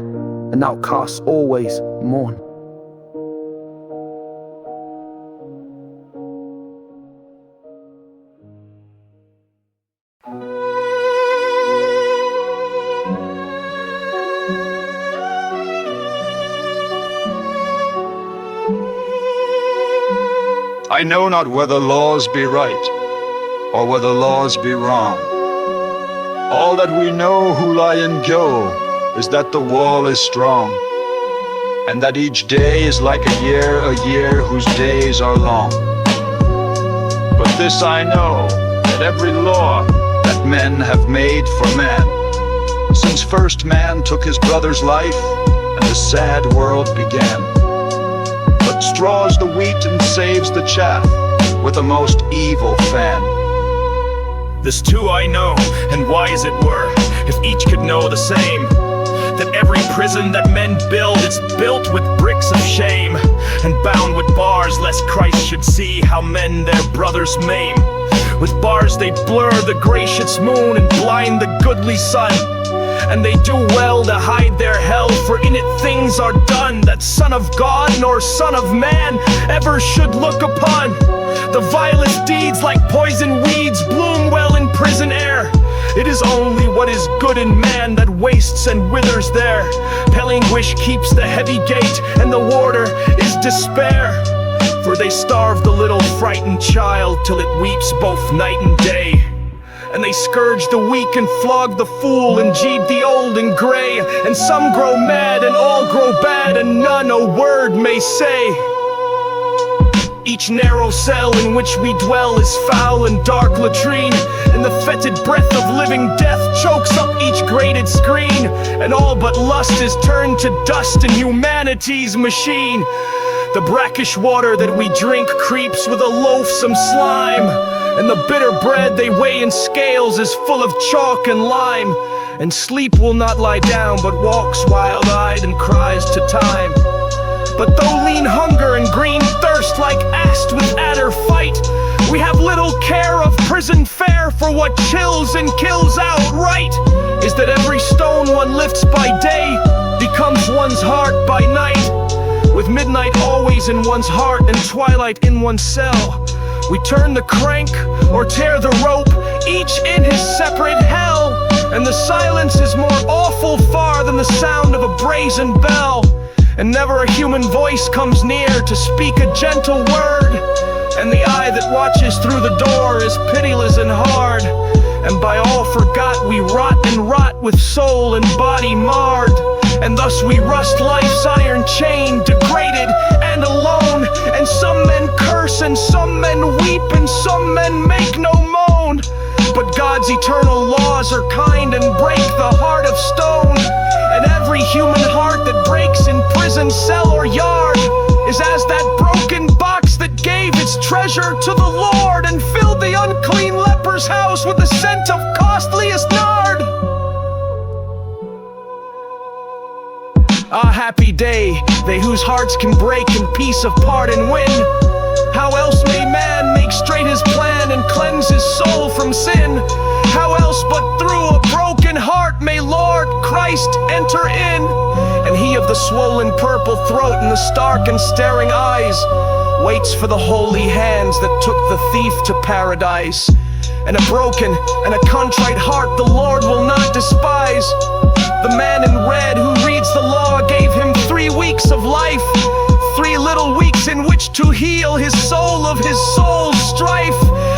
and outcasts always mourn. I know not whether laws be right, or whether laws be wrong. All that we know who lie in 𝐩𝐥𝐚𝐲𝐥𝐢𝐬𝐭 is that the wall is strong, and that each day is like a year whose days are long. But this I know, that every law that men have made for man, since first man took his brother's life, and the sad world began, but straws the wheat and saves the chaff with a most evil fan. This too I know, and wise it were, if each could know the same, that every prison that men build is built with bricks of shame, and bound with bars lest Christ should see how men their brothers maim. With bars they blur the gracious moon and blind the goodly sun, and they do well to hide their hell, for in it things are done that Son of God nor Son of Man ever should look upon. The vilest deeds like poison weeds bloom well in prison air. It is only what is good in man that wastes and withers there. Pale anguish keeps the heavy gate, and the warder is despair. For they starve the little frightened child till it weeps both night and day. And they scourge the weak and flog the fool and jeed the old and gray. And some grow mad and all grow bad, and none a word may say. Each narrow cell in which we dwell is foul and dark latrine, and the fetid breath of living death chokes up each grated screen. And all but lust is turned to dust in humanity's machine. The brackish water that we drink creeps with a loathsome slime, and the bitter bread they weigh in scales is full of chalk and lime. And sleep will not lie down, but walks wild-eyed and cries to time. But though lean hunger and green thirst like ast with adder fight, we have little care of prison fare, for what chills and kills outright is that every stone one lifts by day becomes one's heart by night. With midnight always in one's heart and twilight in one's cell, we turn the crank or tear the rope, each in his separate hell. And the silence is more awful far than the sound of a brazen bell. And never a human voice comes near to speak a gentle word. And the eye that watches through the door is pitiless and hard. And by all forgot we rot and rot, with soul and body marred. And thus we rust life's iron chain, degraded and alone. And some men curse and some men weep and some men make no moan. But God's eternal laws are kind and break the heart of stone. And every human heart that breaks in prison cell or yard is as that broken box that gave its treasure to the Lord and filled the unclean leper's house with the scent of costliest nard. Ah, happy day, they whose hearts can break and peace of pardon win. How else may man make straight his plan and cleanse his soul from sin? How else but through a broken heart may Lord Christ enter in? And he of the swollen purple throat and the stark and staring eyes waits for the holy hands that took the thief to paradise. And a broken and a contrite heart the Lord will not despise. The man in red who reads the law gave him 3 weeks of life, 3 little weeks in which to heal his soul of his soul's strife,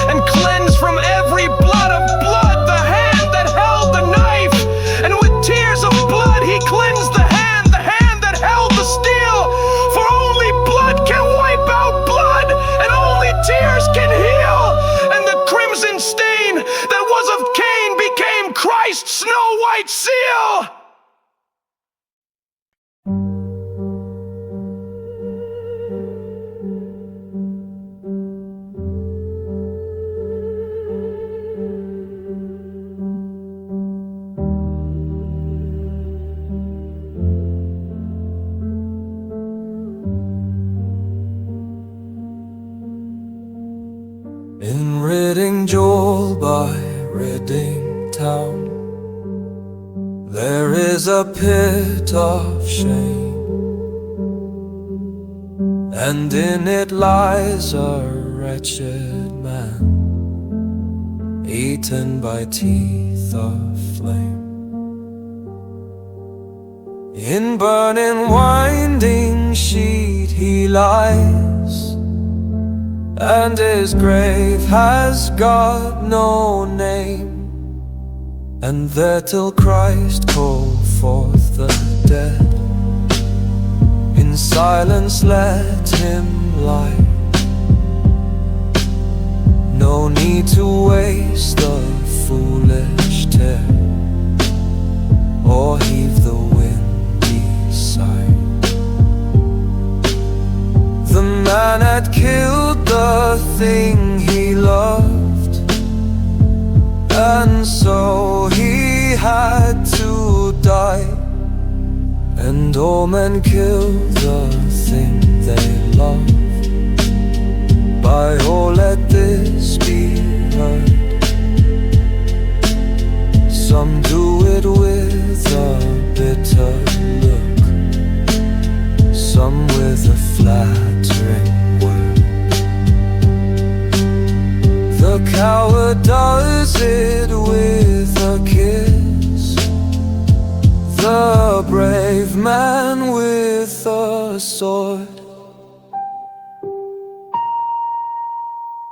and cleanse from every blot of blood the hand that held the knife. And with tears of blood he cleansed the hand that held the steel. For only blood can wipe out blood, and only tears can heal. And the crimson stain that was of Cain became Christ's snow white seal. In Reading Joel by Reading Town, there is a pit of shame, and in it lies a wretched man, eaten by teeth of flame. In burning winding sheet he lies, and his grave has got no name. And there till Christ call forth the dead, in silence let him lie. No need to waste the foolish tear, or heave the windy sigh. The man had killed the thing he loved, and so he had to die. And all men kill the thing they love. By all let this be heard, some do it with a bitter look, some with a flattering word. The coward does it with a kiss, man with a sword.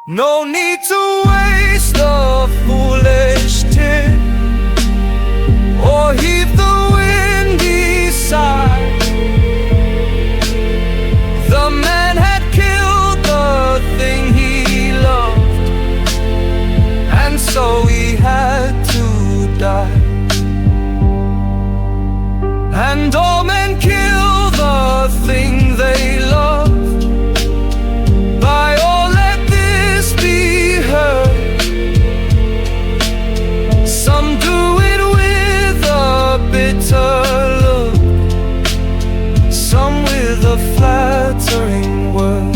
No need to waste a foolish tear or heave the windy sigh. The man had killed the thing he loved, and so he had to die. And all men kill the thing they loved. By all let this be heard. Some do it with a bitter look, some with a flattering word.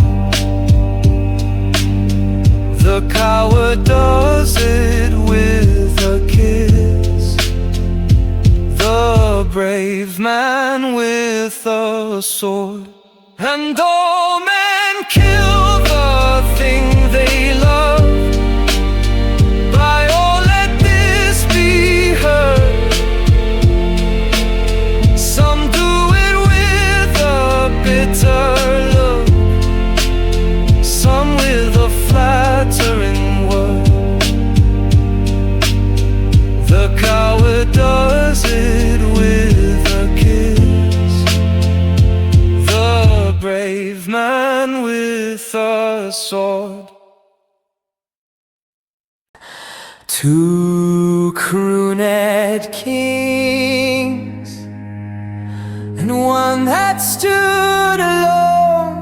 The coward does it with a kiss, the brave man with a sword. And all men kill the thing they love. By all let this be heard. Some do it with a bitter look, some with a flattering word. The coward does it with a kiss, the brave man with a sword. Two crowned kings, and one that stood alone,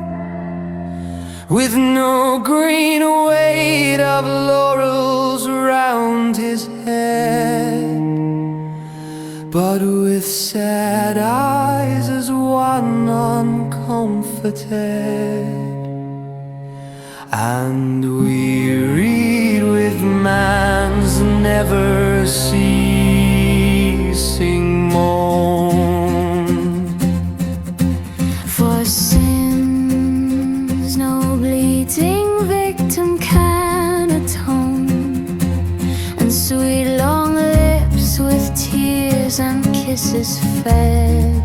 with no green weight of laurels round his head, but with sad eyes as one uncomforted, and wearied with man's never ceasing moan. For sins no bleeding victim can atone, and sweet long lips with tears and kisses fed.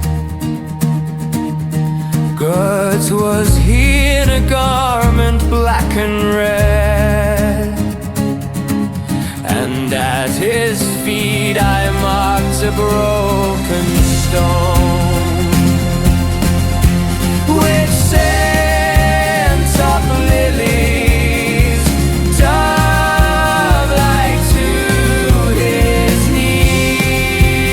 Girds was he in a garment black and red, and at his feet I marked a broken stone, which sent up lilies, dove-like to his knees.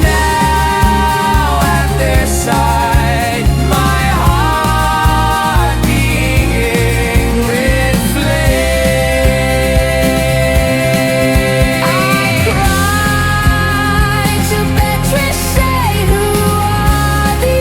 Now at their side, my heart beating with flame. I cried to Beatrice, say, who are these?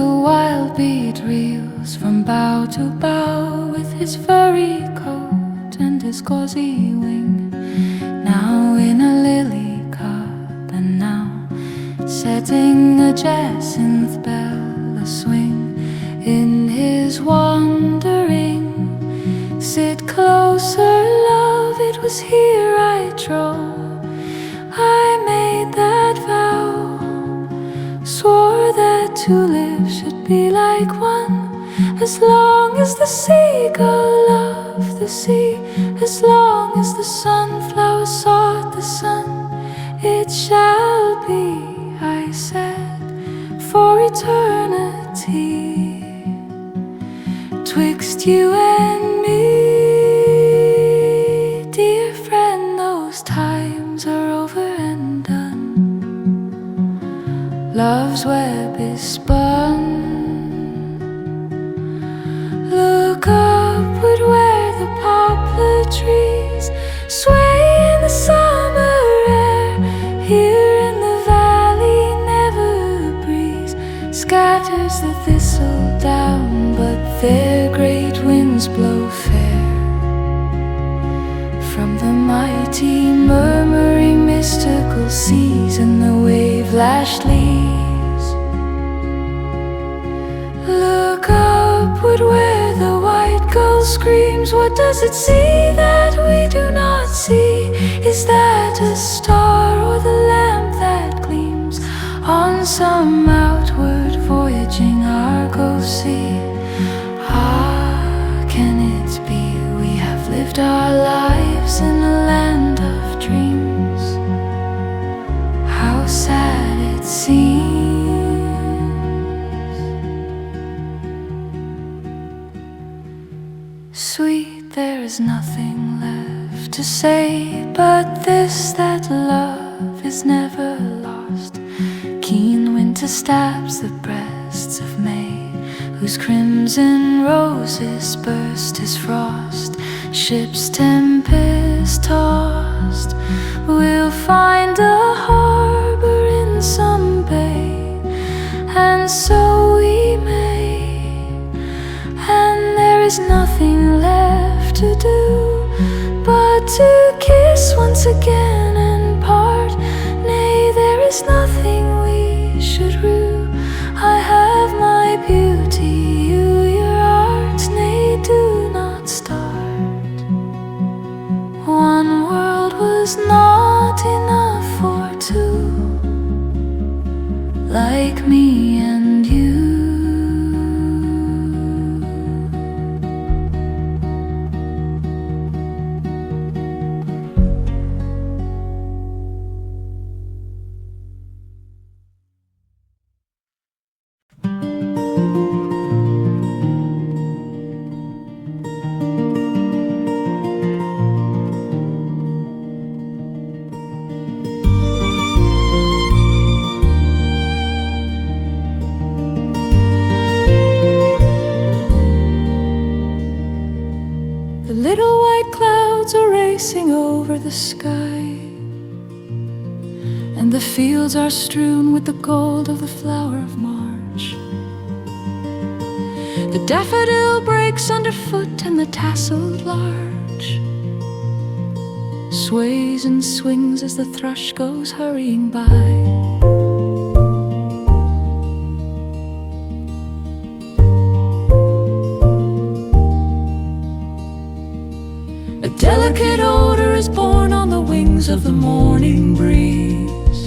The wild beat reels from bough to bough with his furry coat and his gauzy wing. Now in a lily cup and now setting a jacinth bell a-swing. In his wandering, sit closer, love, it was here I trod. I made that vow, swore that two lives should be like one. As long as the seagull loved the sea, as long as the sunflower sought the sun, it shall be, I said, for eternity. Twixt you and me, dear friend, those times are over and done. Love's web is spun. Look upward where the poplar trees sway in the summer air. Here in the valley never a breeze scatters the thistle down, but their great winds blow fair from the mighty murmuring mystical seas and the wave-lashed leaves. Look upward where the white gull screams. What does it see that we do not see? Is that a star or the lamp that gleams on some outward voyaging Argosy? Ah, can it be we have lived our lives in a land of dreams? How sad it seems. Sweet, there is nothing left to say but this, that love is never lost. Keen winter stabs the breasts of May, whose crimson roses burst as frost. Ships tempest tossed will find a harbor in some bay, and so we may. And there is nothing left to do but to kiss once again and part. Nay, there is nothing we should rue. I have my beauty, you your art. Nay, do not start. One world was not enough for two, like me and you. The little white clouds are racing over the sky, and the fields are strewn with the gold of the flower of March. The daffodil breaks underfoot, and the tasseled larch sways and swings as the thrush goes hurrying by. A delicate odor is borne on the wings of the morning breeze,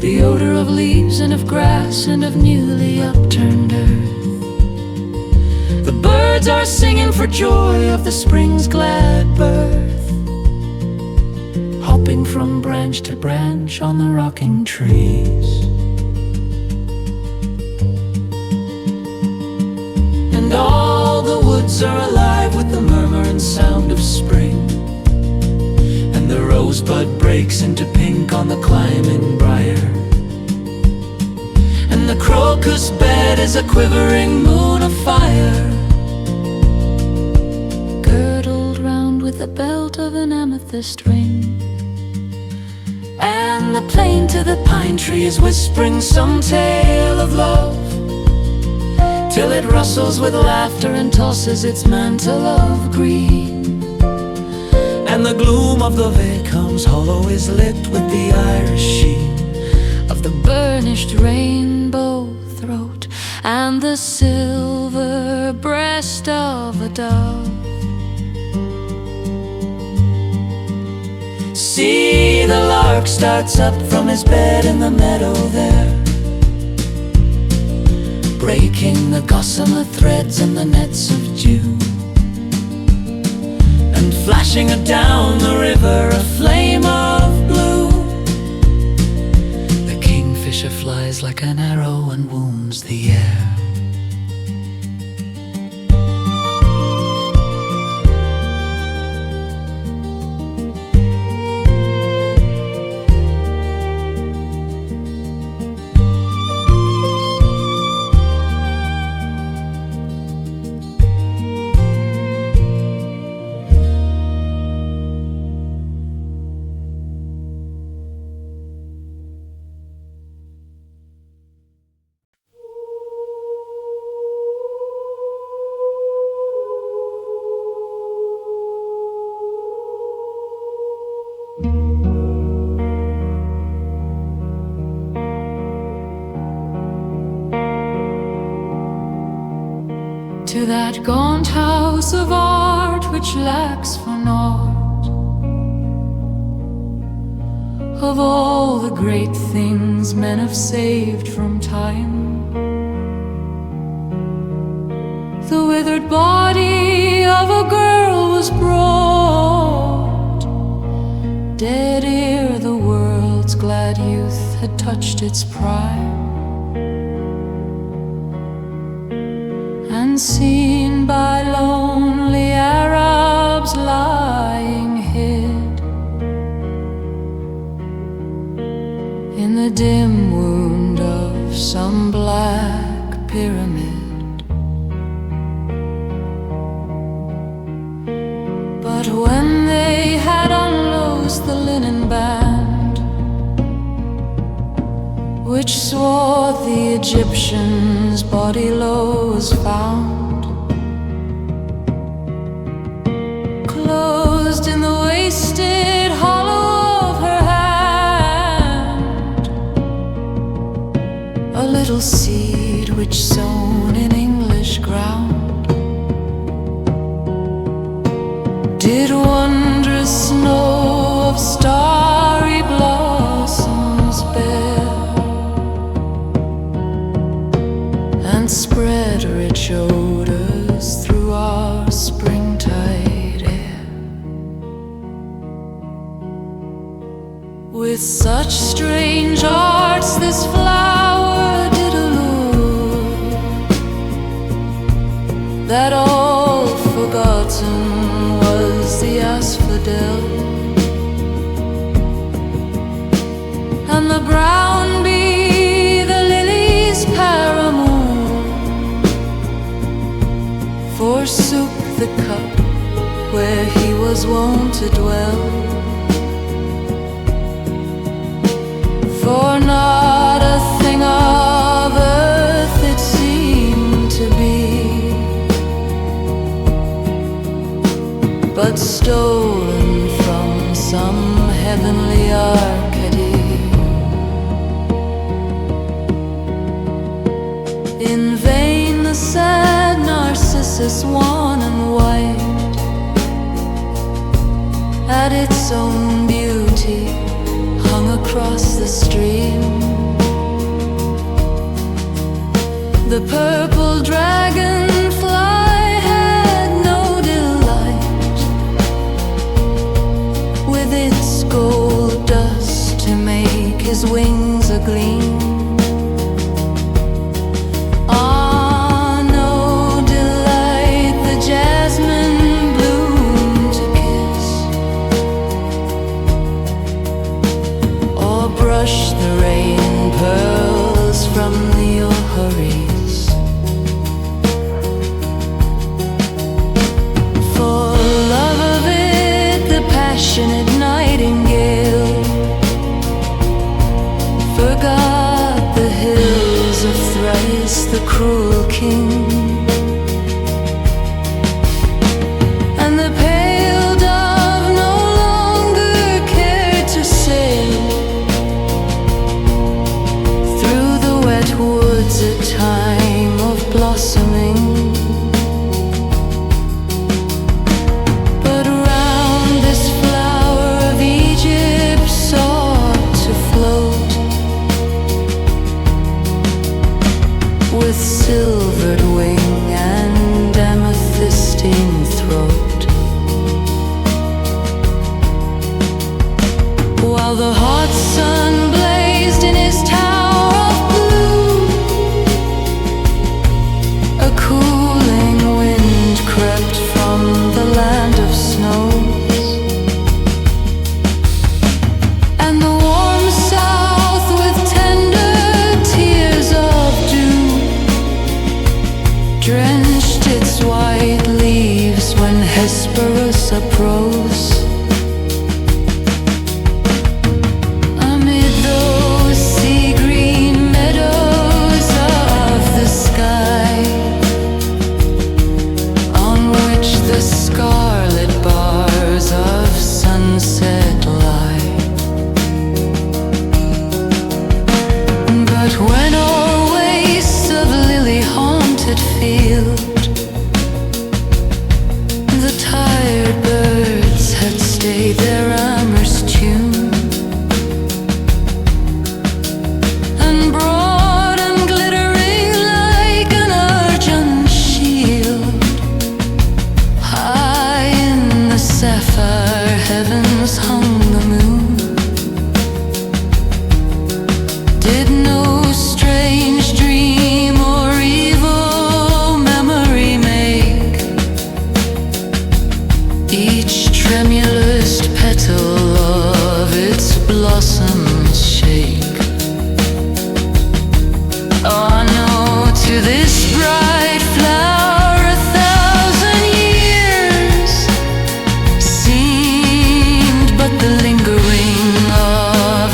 the odor of leaves and of grass and of newly upturned earth. The birds are singing for joy of the spring's glad birth, hopping from branch to branch on the rocking trees. And all the woods are alive with the murmur and sound of spring, and the rosebud breaks into pink on the climbing briar, and the crocus bed is a quivering moon of fire, girdled round with the belt of an amethyst ring. And the plane to the pine tree is whispering some tale of love, till it rustles with laughter and tosses its mantle of green. And the gloom of the 𝐩𝐥𝐚𝐲𝐥𝐢𝐬𝐭 hollow is lit with the iris sheen of the burnished rainbow throat and the silver breast of a dove. See, the lark starts up from his bed in the meadow there, breaking the gossamer threads and the nets of dew, and flashing down the river a flame of blue. The kingfisher flies like an arrow and wounds the air. To that gaunt house of art which lacks for naught of all the great things men have saved from time, the withered body of a girl was brought, dead ere the world's glad youth had touched its prime. Unseen by lonely Arabs lying hid in the dim wound of some black pyramid. But when they had unloosed the linen band which swore the Egyptian's body low was found, closed in the wasted hollow of her hand, a little seed which sown in English ground did wondrous snow of starry blossoms bear, spread rich odors through our springtide air. With such strange arts this flower did allure, that all forgotten was the asphodel, and the brown bee, the lily's paramour, forsook the cup where he was wont to dwell. For not a thing of earth it seemed to be, but stolen from some heavenly Arcady. In vain the sad Narcissus, wan and white, at its own beauty hung across the stream. The purple dragonfly had no delight with its gold dust to make his wings agleam. Brush the rain pearls from the Oharis. For love of it, the passionate nightingale forgot the hills of thrice the cruel king.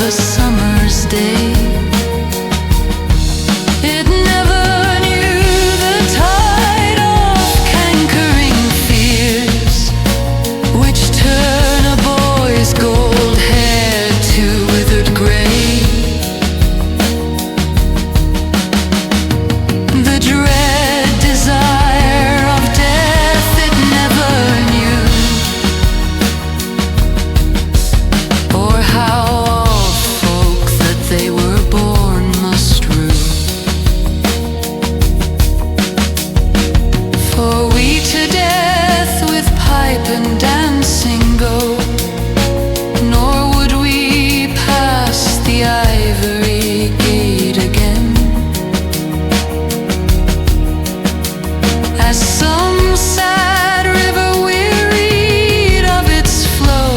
a summer's day. It never knew the tide of cankering fears, which turn a boy's gold hair to withered grey. The dread desire of death it never knew, or how all folk that they were born must rue. For we to death with pipe and dancing go, nor would we pass the ivory gate again. As some sad river wearied of its flow,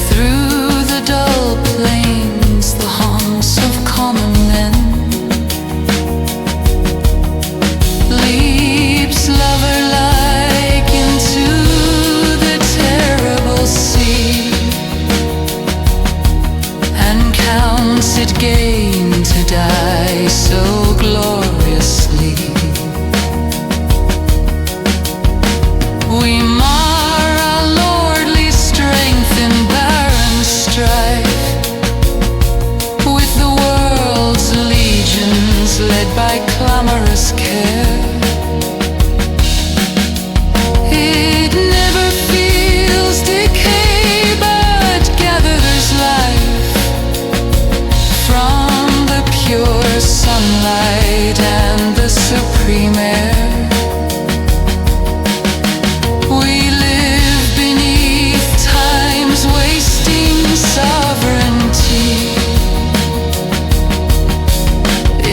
through the dull plains, the haunts of common men, leaps lover-like into the terrible sea, and counts it gain to die so gloriously. We mar our lordly strength in barren strife, with the world's legions led by clamorous care. It never feels decay, but gathers life from the pure sunlight and the supreme air. We live beneath time's wasting sovereignty.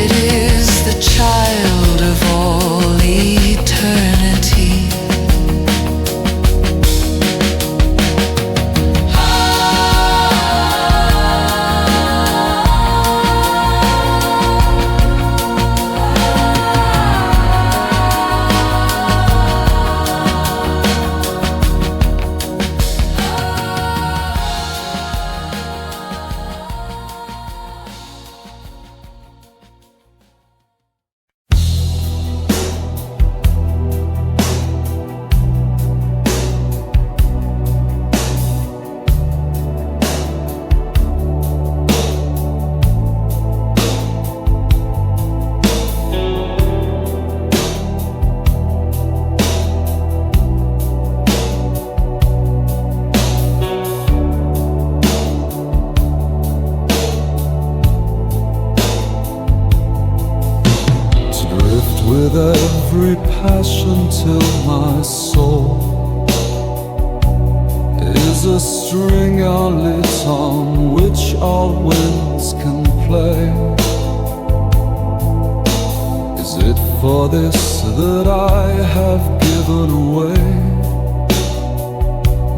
It is the child of all eternity. With every passion till my soul is a string outlet on which all winds can play. Is it for this that I have given away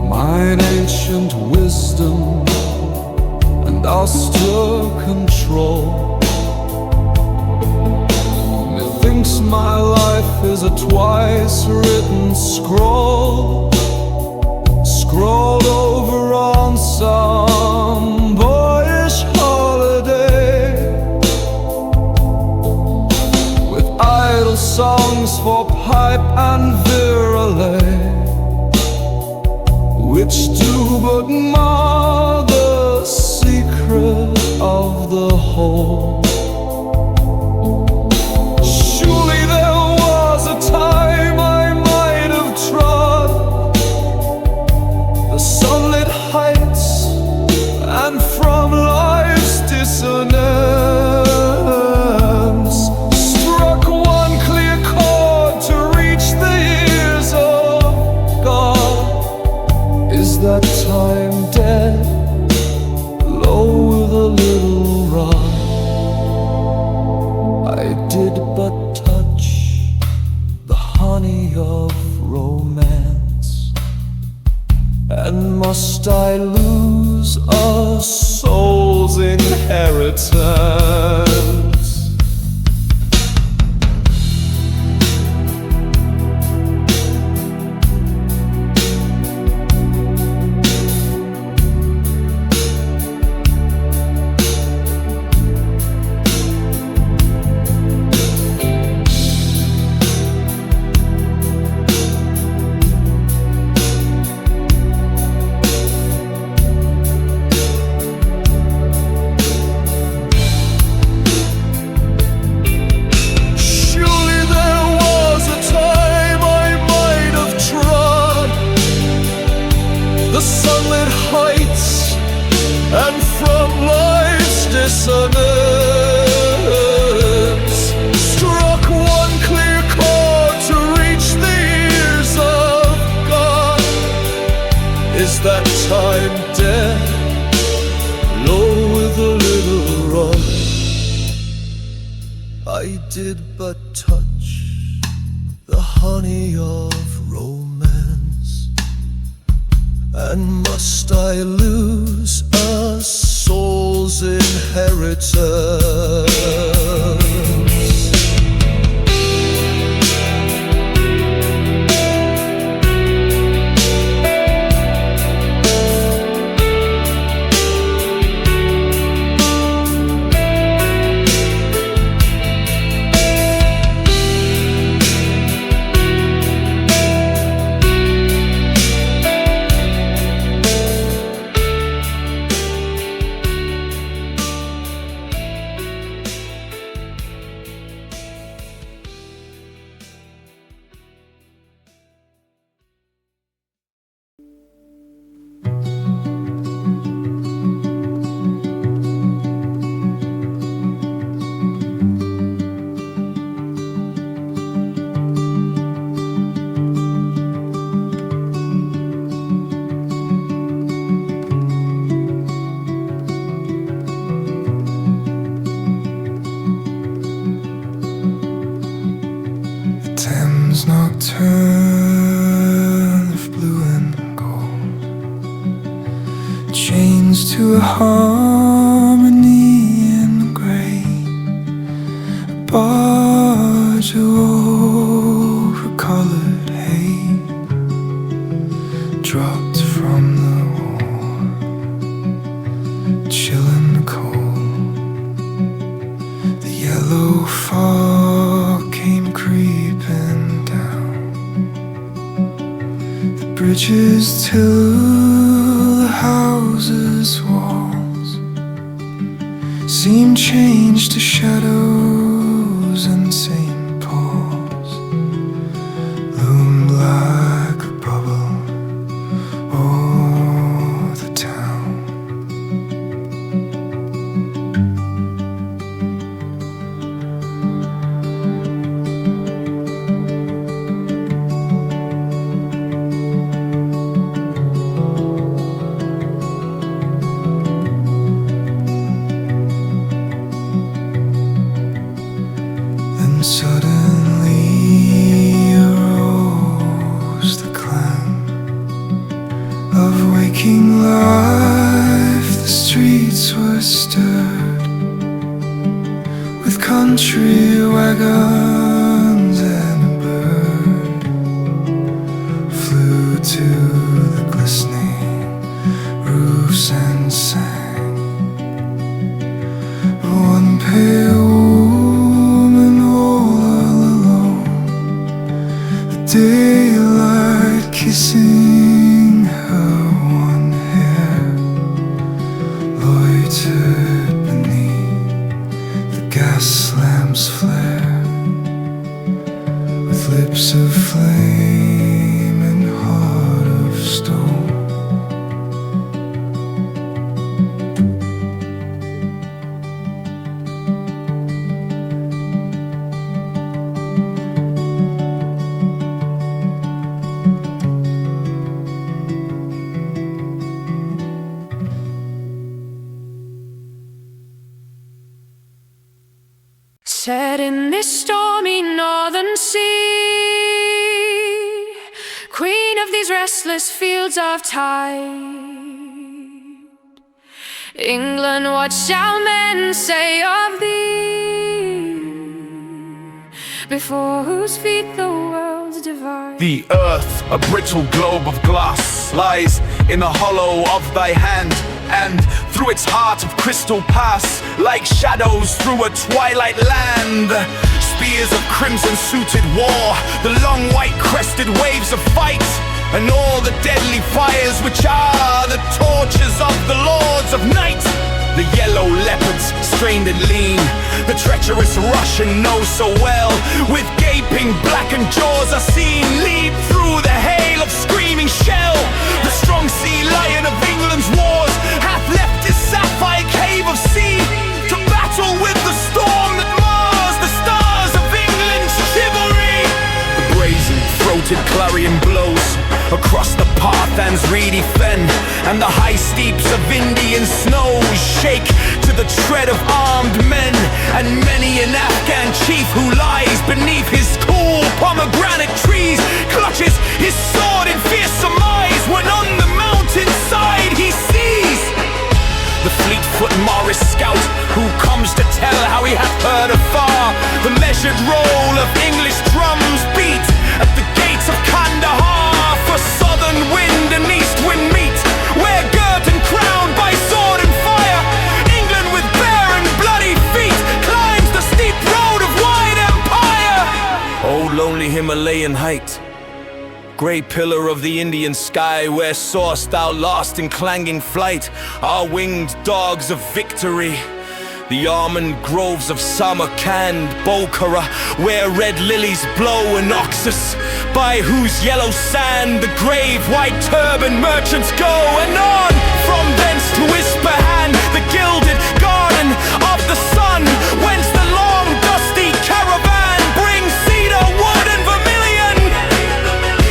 mine ancient wisdom and austere control? Thinks my life is a twice written scroll, scrolled over on some boyish holiday, with idle songs for pipe and virelay, which do but mar the secret of the whole. Time I might have trod the sunlit heights, and from life's dissonance struck one clear chord to reach the ears of God. Is that time dead, low with a little rod? I did but touch honey of romance, and must I lose a soul's inheritance? dissonance struck one clear chord to reach the ears of God. Is that time dead? Low with a little run. I did but touch the honey of romance, and must I lose a soul's inheritance? Nocturne of blue and gold, chains to a harmony in grey, a barge of overcolored hay dropped from the wall, chill and cold. The yellow fog came creeping, bridges till the houses' walls seem changed to shadows, and St. Paul's loomed like a bubble o'er the town. Suddenly arose the clang of waking life. The streets were stirred with country wagons, and a bird flew to the glistening roofs and sang. One pale daylight kissing her one hair loitered beneath the gas lamp's flare, with lips of flame and heart of stone. Set in this stormy northern sea, queen of these restless fields of tide, England, what shall men say of thee, before whose feet the worlds divide? The earth, a brittle globe of glass, lies in the hollow of thy hand, and through its heart of crystal pass, like shadows through a twilight land, spears of crimson-suited war, the long white-crested waves of fight, and all the deadly fires which are the torches of the lords of night. The yellow leopards, strained and lean, the treacherous Russian know so well, with gaping blackened jaws are seen leap through the hail of screaming shell. The strong sea lion of England's wars hath left his sapphire cave of sea, across the Parthan's reedy fen, and the high steeps of Indian snows shake to the tread of armed men. And many an Afghan chief who lies beneath his cool pomegranate trees clutches his sword in fierce surmise when on the mountainside he sees the fleet-foot Morris scout, who comes to tell how he hath heard afar the measured roll of English drums beat at the gates of Kandahar. For southern wind and east wind meet, where girt and crowned by sword and fire, England with bare and bloody feet climbs the steep road of wide empire. Oh, lonely Himalayan height, grey pillar of the Indian sky, where sawest thou lost in clanging flight our winged dogs of victory? The almond groves of Samarkand, Bokhara, where red lilies blow in Oxus, by whose yellow sand the grave white turban merchants go. And on from thence to Ispahan, the gilded garden of the sun, whence the long dusty caravan brings cedar wood and vermilion.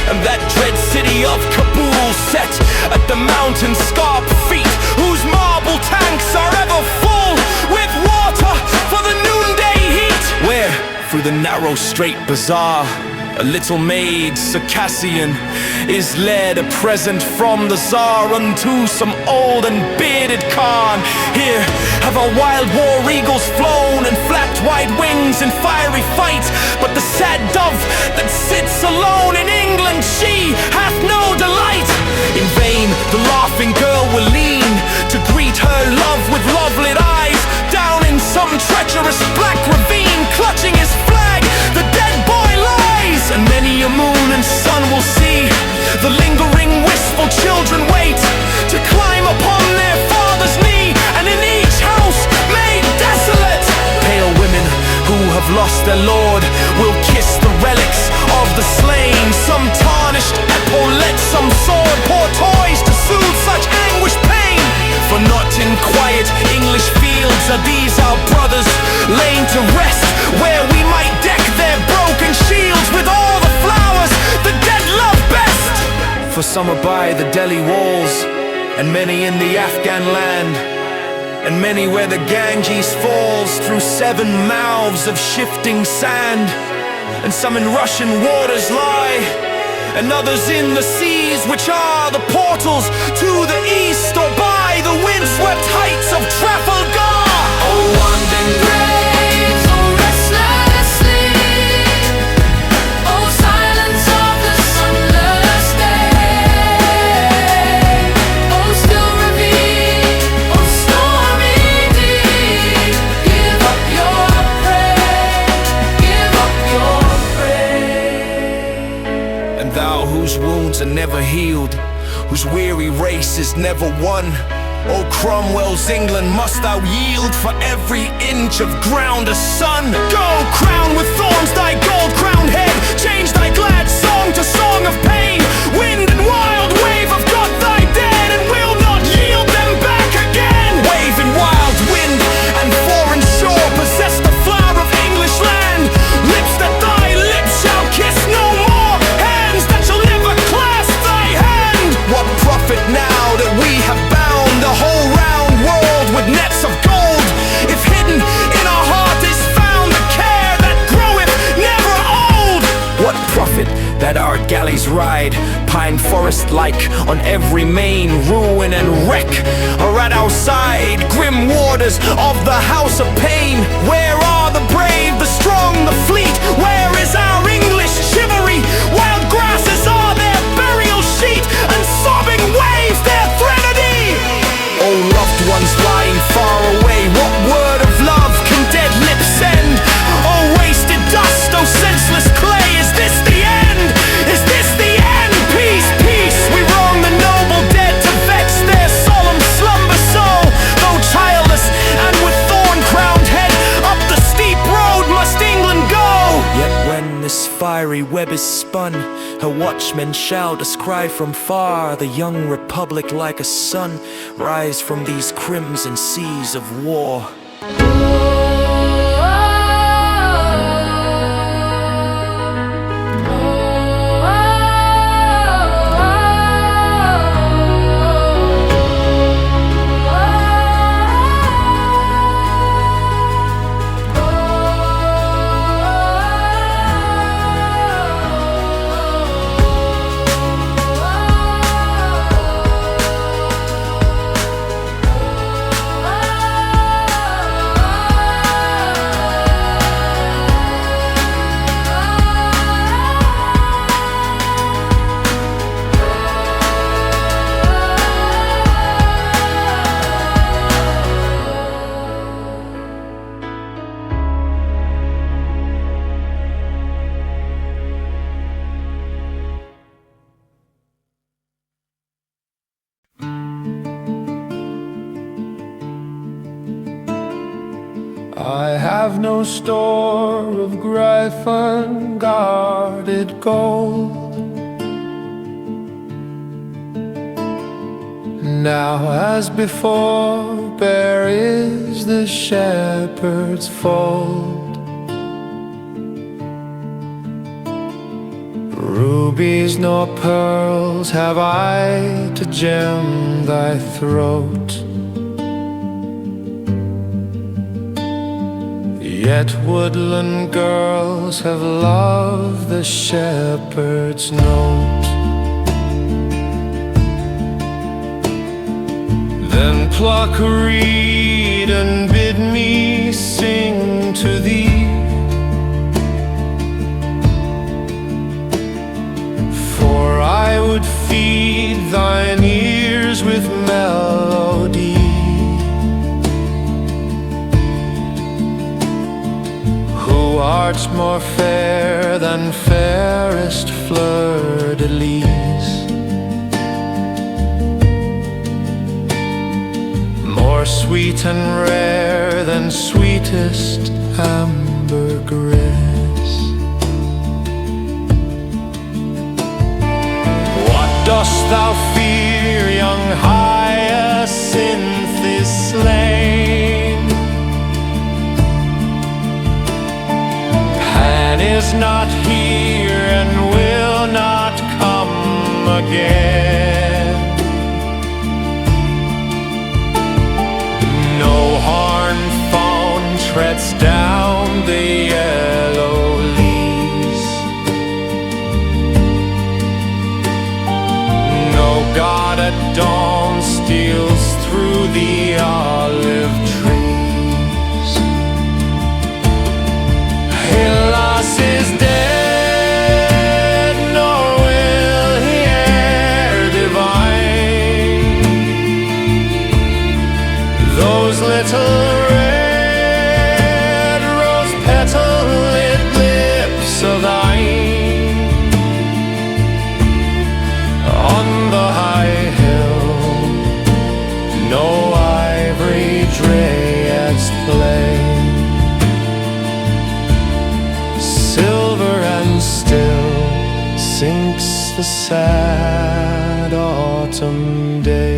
And that dread city of Kabul, set at the mountain scarp feet, whose marble tanks are ever full with water for the noonday heat, where through the narrow straight bazaar a little maid Circassian is led a present from the Tsar unto some old and bearded Khan. Here have our wild war eagles flown and flapped wide wings in fiery fight, but the sad dove that sits alone in England, she hath no delight. In vain the laughing girl will lean to greet her love with love-lit eyes, down in some treacherous black ravine, clutching his flag, the dead boy lies. And many a moon and sun will see the lingering wistful children wait to climb upon their father's knee, and in each house made desolate, pale women who have lost their lord will kiss the relics of the slain. Some tarnished epaulette, some sword, poor toys to soothe such anguish pain. For not in quiet English fields are these our brothers lain to rest, where we might deck their broken shields with all the flowers the dead love best. For some are by the Delhi walls, and many in the Afghan land, and many where the Ganges falls through 7 mouths of shifting sand. And some in Russian waters lie, and others in the seas which are the portals to the east, or by the windswept heights of Trafalgar. Oh, wandering graves, oh, restless sleep, oh, silence of the sunless day, oh, still ravine, oh, stormy deep, give up your prey, give up your prey. And thou whose wounds are never healed, whose weary race is never won, O Cromwell's England, must thou yield for every inch of ground a son? Go, crown with thorns thy gold-crowned head, change thy glad song to song of pain. Wind and wild wave have got thy dead, and will not yield them back again. Wave and wild wind and foreign shore possess the flower of English land. Lips that thy lips shall kiss no more, hands that shall never clasp thy hand. What profit now that we have bound the whole round world with nets of gold, if hidden in our heart is found the care that groweth never old? What profit that our galleys ride pine forest like on every main, ruin and wreck are at our side, grim warders of the house of pain? Where are the brave, the strong, the fleet? Where is our English chivalry? Wild grasses are their burial sheet, and sobbing waves their threnody. Oh, loved ones lying far away, what word of love can dead lips send? Oh, wasted dust, oh, senseless clay, is this the end? Is this the end? Peace, peace, we wrong the noble dead to vex their solemn slumber so. Though childless and with thorn-crowned head, up the steep road must England go. Yet when this fiery web is spun, her watchmen shall descry from far the young republic like a sun rise from these crimson seas of war. I have no store of gryphon guarded gold. Now as before, bare is the shepherd's fold. Rubies nor pearls have I to gem thy throat. Yet woodland girls have loved the shepherd's note. Then pluck a reed and bid me sing to thee, for I would feed thine ears with melody. Who art more fair than fairest fleur-de-lis, more sweet and rare than sweetest ambergris. What dost thou fear, young hyacinth is slain? Pan is not here and will not come again. No horn fawn treads down the yellow leaves. No god at dawn steals through the olive trees. Hylas is dead, nor will he e'er divine those little red rose petal-lit lips of thine. On the high hill no ivory dryads play. Silver and still sinks the sad autumn day.